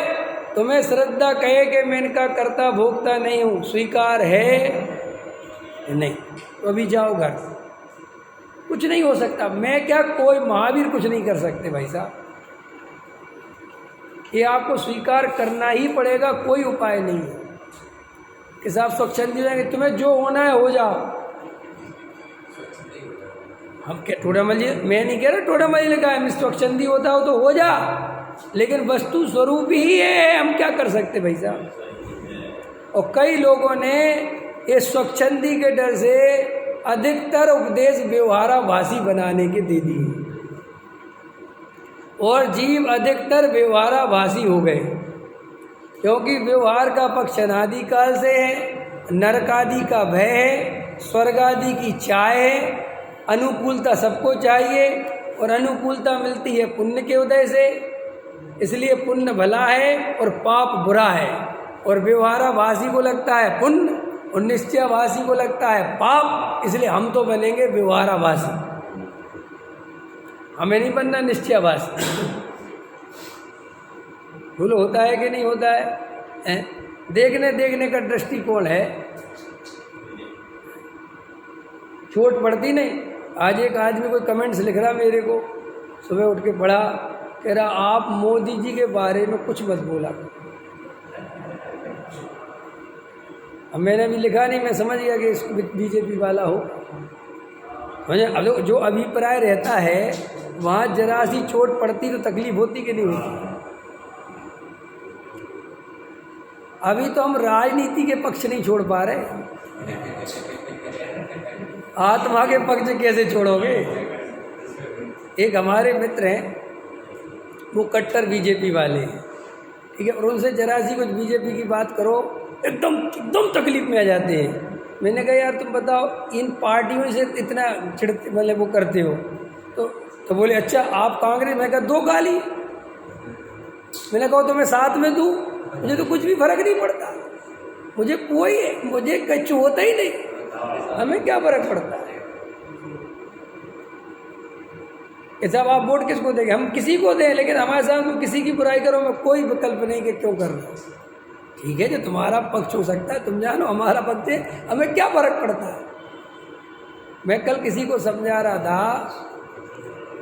तुम्हें श्रद्धा कहे कि मैं इनका करता भोगता नहीं हूँ, स्वीकार है नहीं, तो अभी जाओ घर। कुछ नहीं हो सकता। मैं क्या, कोई महावीर कुछ नहीं कर सकते भाई साहब, ये आपको स्वीकार करना ही पड़ेगा, कोई उपाय नहीं है कि साहब स्वच्छंदी हो जाएंगे, तुम्हें जो होना है हो जाओ। हम क्या टोडामल जी, मैं नहीं कह रहा टोडामल जी ने कहा है स्वच्छंदी होता हो तो हो जा, लेकिन वस्तु स्वरूप ही है, हम क्या कर सकते भाई साहब। और कई लोगों ने ये स्वच्छंदी के डर से अधिकतर उपदेश व्यवहाराभासी बनाने के दे दिए और जीव अधिकतर व्यवहाराभासी हो गए, क्योंकि व्यवहार का पक्ष अनादिकाल से है, नरकादि का भय है, स्वर्गादि की चाह है, अनुकूलता सबको चाहिए और अनुकूलता मिलती है पुण्य के उदय से, इसलिए पुण्य भला है और पाप बुरा है। और व्यवहाराभासी को लगता है पुण्य और निश्चयाभासी को लगता है पाप, इसलिए हम तो बनेंगे व्यवहाराभासी, हमें नहीं बनना निश्चयाभासी। भूल होता है कि नहीं होता है? देखने देखने का दृष्टिकोण है। चोट पड़ती नहीं। आज एक आदमी कोई कमेंट्स लिख रहा मेरे को, सुबह उठ के पढ़ा, कह रहा आप मोदी जी के बारे में कुछ मत बोला। अब मैंने भी लिखा नहीं, मैं समझ गया कि इसको बीजेपी वाला हो। मुझे अब जो अभिप्राय रहता है वहाँ जरा सी चोट पड़ती तो तकलीफ होती कि नहीं होती। अभी तो हम राजनीति के पक्ष नहीं छोड़ पा रहे, आत्मा के पक्ष कैसे छोड़ोगे। एक हमारे मित्र हैं, वो कट्टर बीजेपी वाले हैं, ठीक है, और उनसे जरा सी कुछ बीजेपी की बात करो एकदम एकदम तकलीफ में आ जाते हैं। मैंने कहा यार तुम बताओ इन पार्टियों से इतना चिढ़ते मतलब वो करते हो तो बोले अच्छा आप कांग्रेस। मैं कहा दो गाली, मैंने कहा तो मैं साथ में दूँ, मुझे तो कुछ भी फर्क नहीं पड़ता, मुझे कुछ होता ही नहीं, हमें क्या फर्क पड़ता है। कि साहब आप वोट किसको देंगे, हम किसी को दें, लेकिन हमारे साथ किसी की बुराई करो, मैं कोई विकल्प नहीं कि क्यों कर रहा हूँ। ठीक है, जो तुम्हारा पक्ष हो सकता है तुम जानो, हमारा पक्ष है, हमें क्या फर्क पड़ता है। मैं कल किसी को समझा रहा था,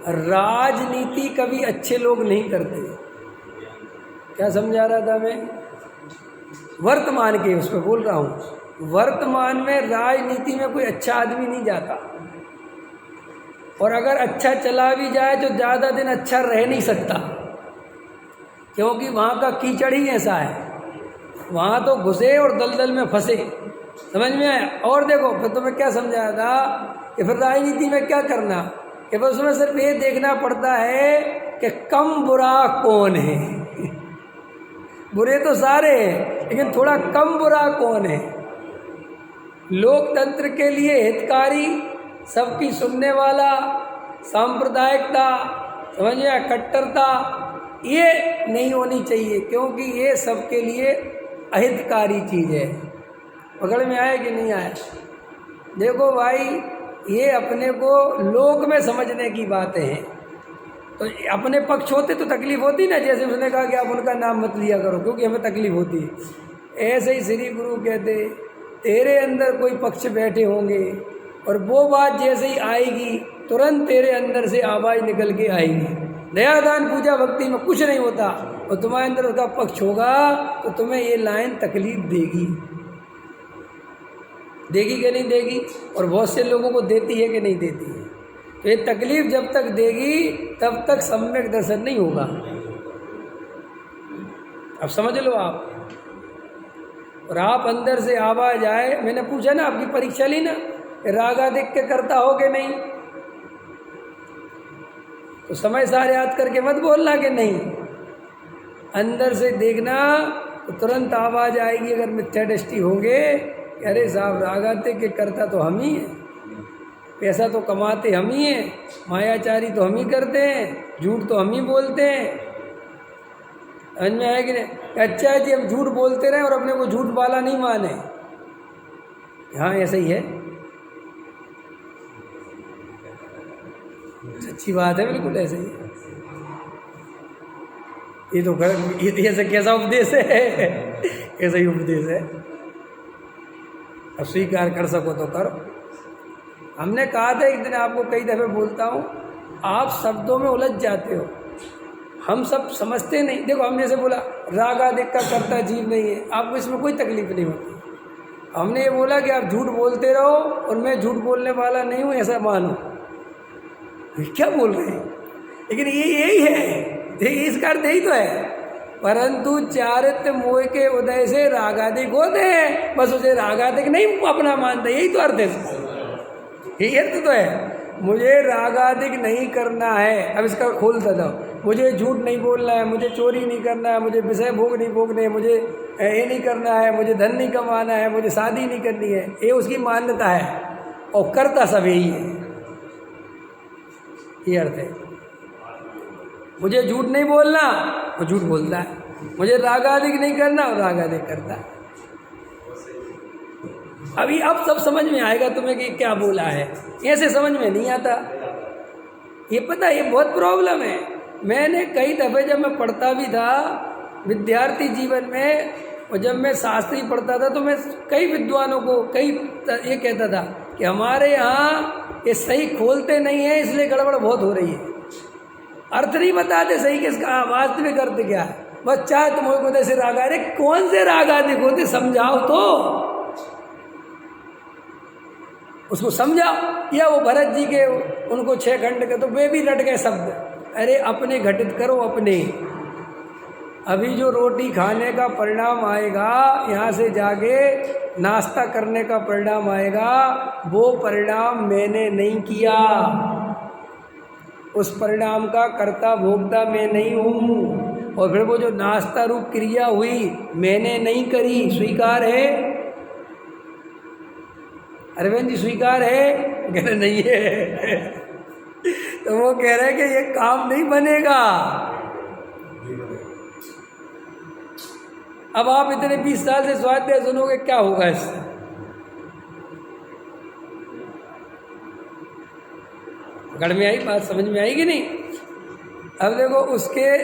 राजनीति कभी अच्छे लोग नहीं करते। क्या समझा रहा था मैं, वर्तमान के उस पर बोल रहा हूँ। वर्तमान में राजनीति में कोई अच्छा आदमी नहीं जाता, और अगर अच्छा चला भी जाए तो ज़्यादा दिन अच्छा रह नहीं सकता, क्योंकि वहाँ का कीचड़ ही ऐसा है। वहाँ तो घुसे और दलदल में फंसे, समझ में आया। और देखो फिर तुम्हें क्या समझाया था कि फिर राजनीति में क्या करना, कि फिर उसमें सिर्फ ये देखना पड़ता है कि कम बुरा कौन है। बुरे तो सारे हैं, लेकिन थोड़ा कम बुरा कौन है। लोकतंत्र के लिए हितकारी, सबकी सुनने वाला, सांप्रदायिकता, समझ में आया, कट्टरता, ये नहीं होनी चाहिए, क्योंकि ये सबके लिए अहितकारी चीज़ है। पकड़ में आया कि नहीं आया। देखो भाई, ये अपने को लोक में समझने की बातें हैं। तो अपने पक्ष होते तो तकलीफ होती ना, जैसे उसने कहा कि आप उनका नाम मत लिया करो क्योंकि हमें तकलीफ होती है। ऐसे ही श्री गुरु कहते, तेरे अंदर कोई पक्ष बैठे होंगे और वो बात जैसे ही आएगी तुरंत तेरे अंदर से आवाज़ निकल के आएगी। दयादान पूजा भक्ति में कुछ नहीं होता, और तुम्हारे अंदर उसका पक्ष होगा तो तुम्हें ये लाइन तकलीफ देगी कि नहीं देगी, और बहुत से लोगों को देती है कि नहीं देती है। तो ये तकलीफ जब तक देगी तब तक सम्यक दर्शन नहीं होगा। अब समझ लो आप, और आप अंदर से आवाज आए। मैंने पूछा ना, आपकी परीक्षा ली ना, रागादिक के करता हो कि नहीं, तो समय सारे याद करके मत बोलना कि नहीं, अंदर से देखना तो तुरंत आवाज आएगी। अगर मिथ्या दृष्टि होंगे, अरे साहब रागादिक के करता तो हम ही हैं, पैसा तो कमाते हम ही हैं, मायाचारी तो हम ही करते हैं, झूठ तो हम ही बोलते हैं। समझ में आया कि नहीं। अच्छा है जी, हम झूठ बोलते रहे और अपने को झूठ वाला नहीं माने। हाँ ऐसा ही है, सच्ची बात है, बिल्कुल ऐसे ही है। ये तो ऐसा कैसा उपदेश है, ऐसा ही उपदेश है। अब स्वीकार कर सको तो करो। हमने कहा था एक दिन, आपको कई दफ़े बोलता हूँ, आप शब्दों में उलझ जाते हो, हम सब समझते नहीं। देखो हमने जैसे बोला राग आदि का करता जीव नहीं है, आपको इसमें कोई तकलीफ नहीं होती। हमने ये बोला कि आप झूठ बोलते रहो और मैं झूठ बोलने वाला नहीं हूँ ऐसा मानो। क्या बोल रहे हैं, लेकिन ये यही है, इसका अर्थ यही तो है। परंतु चारित्र मोह के उदय से रागादिक होते हैं, बस उसे रागादिक नहीं अपना मानता, यही तो अर्थ है, यही अर्थ तो है। मुझे रागादिक नहीं करना है, अब इसका खोलता था, मुझे झूठ नहीं बोलना है, मुझे चोरी नहीं करना है, मुझे विषय भोग नहीं भोगने, मुझे ये नहीं करना है, मुझे धन नहीं कमाना है, मुझे शादी नहीं करनी है, ये उसकी मान्यता है, और करता सब यही है, ये अर्थ है। मुझे झूठ नहीं बोलना, वो झूठ बोलता है, मुझे रागादिक नहीं करना, वो रागादिक करता है। अभी अब सब समझ में आएगा तुम्हें कि क्या बोला है, ऐसे समझ में नहीं आता। ये पता, ये बहुत प्रॉब्लम है। मैंने कई दफ़े जब मैं पढ़ता भी था विद्यार्थी जीवन में, और जब मैं शास्त्री पढ़ता था तो मैं कई विद्वानों को ये कहता था कि हमारे यहाँ ये सही खोलते नहीं है, इसलिए गड़बड़ बहुत हो रही है। अर्थ नहीं बताते सही किसका, वास्तविक अर्थ क्या है। बस चाहे तुम को ऐसे रागादिक, कौन से रागादिक होते समझाओ तो, उसको समझाओ। या वो भरत जी के उनको 6 खंड के तो वे भी रट गए शब्द। अरे अपने घटित करो अपने। अभी जो रोटी खाने का परिणाम आएगा, यहाँ से जाके नाश्ता करने का परिणाम आएगा, वो परिणाम मैंने नहीं किया, उस परिणाम का कर्ता भोक्ता मैं नहीं हूँ। और फिर वो जो नाश्ता रूप क्रिया हुई मैंने नहीं करी, स्वीकार है? अरविंद जी स्वीकार है? कह रहे नहीं है। तो वो कह रहे कि ये काम नहीं बनेगा। अब आप इतने 20 साल से स्वाध्याय सुनोगे, क्या होगा इससे? पकड़ में आई बात, समझ में आई कि नहीं? अब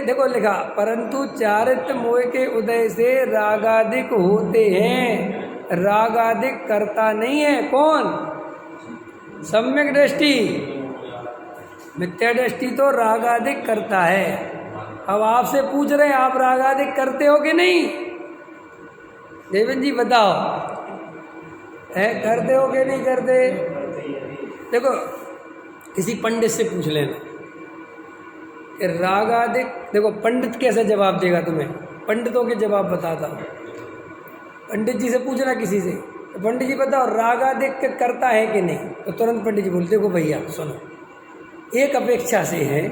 देखो लिखा, परंतु चारित्र मोह के उदय से रागादिक होते हैं, रागादिक करता नहीं है। कौन? सम्यक दृष्टि। मिथ्या दृष्टि तो रागादिक करता है। अब आपसे पूछ रहे हैं, आप रागादिक करते हो कि नहीं? देवेंद्र जी बताओ, करते हो कि नहीं करते? देखो किसी पंडित से पूछ लेना कि रागादिक, देखो पंडित कैसे जवाब देगा तुम्हें, पंडितों के जवाब बताता हूँ। पंडित जी से पूछना किसी से, तो पंडित जी बताओ रागादिक करता है कि नहीं, तो तुरंत पंडित जी बोलते, देखो भैया सुनो, एक अपेक्षा से है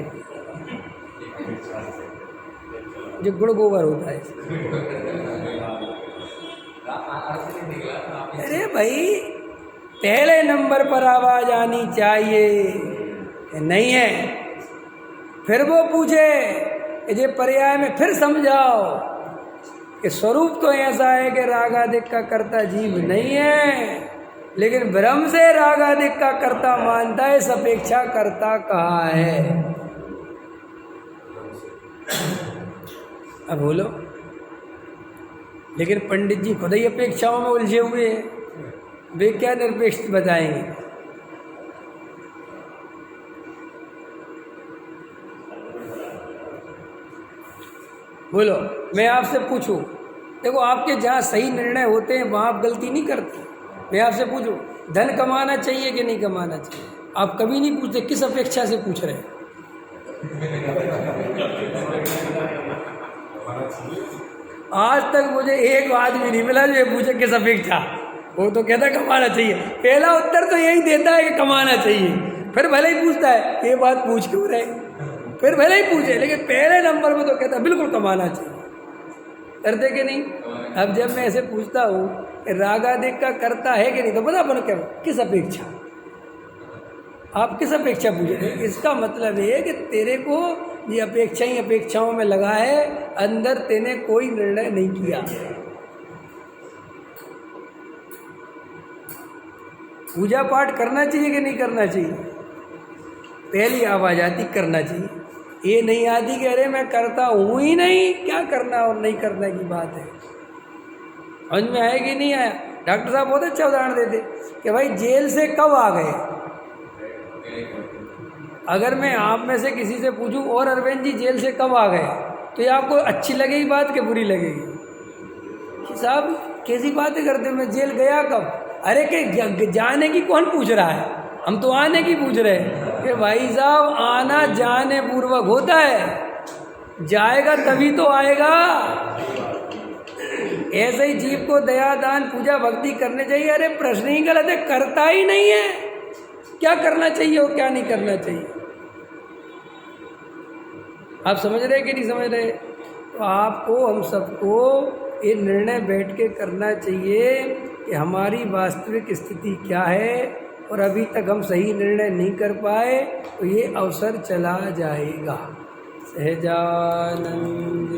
जो गुड़ गोबर होता है। अरे भाई पहले नंबर पर आवाज आनी चाहिए, नहीं है। फिर वो पूछे, ये पर्याय में फिर समझाओ कि स्वरूप तो ऐसा है कि रागादिक का कर्ता जीव नहीं है, लेकिन भ्रम से रागादिक का कर्ता मानता है, इस अपेक्षा कर्ता कहाँ है? अब बोलो। लेकिन पंडित जी खुद ही अपेक्षाओं में उलझे हुए हैं, वे क्या निरपेक्ष बताएंगे? बोलो, मैं आपसे पूछूं, देखो आपके जहाँ सही निर्णय होते हैं वहाँ आप गलती नहीं करते। मैं आपसे पूछूं, धन कमाना चाहिए कि नहीं कमाना चाहिए? आप कभी नहीं पूछते, किस अपेक्षा से पूछ रहे हैं? आज तक मुझे एक आदमी नहीं मिला जो ये पूछे किस अपेक्षा। वो तो कहता है कमाना चाहिए, पहला उत्तर तो यही देता है कि कमाना चाहिए। फिर भले ही पूछता है ये बात पूछ क्यों रहे, फिर भले ही पूछे, लेकिन पहले नंबर में तो कहता है बिल्कुल कमाना चाहिए। करते कि नहीं? अब जब मैं ऐसे पूछता हूँ रागादिक का करता है कि नहीं, तो बता बनो क्या, किस अपेक्षा, आप किस अपेक्षा पूछ रहे हैं? इसका मतलब ये है कि तेरे को ये अपेक्षा ही अपेक्षाओं में लगा है, अंदर तेने कोई निर्णय नहीं किया। पूजा पाठ करना चाहिए कि नहीं करना चाहिए? पहली आवाज आती करना चाहिए, ये नहीं आती कि अरे मैं करता हूँ ही नहीं, क्या करना और नहीं करना की बात है। समझ में आया कि नहीं आया? डॉक्टर साहब बहुत अच्छा उदाहरण देते कि भाई जेल से कब आ गए। अगर मैं आप में से किसी से पूछूं, और अरविंद जी जेल से कब आ गए, तो ये आपको अच्छी लगेगी बात कि बुरी लगेगी? साहब कैसी बातें करते हो, मैं जेल गया कब? अरे कि जाने की कौन पूछ रहा है, हम तो आने की पूछ रहे हैं कि भाई साहब आना जाने पूर्वक होता है, जाएगा तभी तो आएगा। ऐसे ही जीव को दया दान पूजा भक्ति करने चाहिए। अरे प्रश्न ही गलत है, करता ही नहीं है, क्या करना चाहिए और क्या नहीं करना चाहिए? आप समझ रहे कि नहीं समझ रहे? तो आपको हम सबको ये निर्णय बैठ के करना चाहिए कि हमारी वास्तविक स्थिति क्या है, और अभी तक हम सही निर्णय नहीं कर पाए तो ये अवसर चला जाएगा। सहजानंद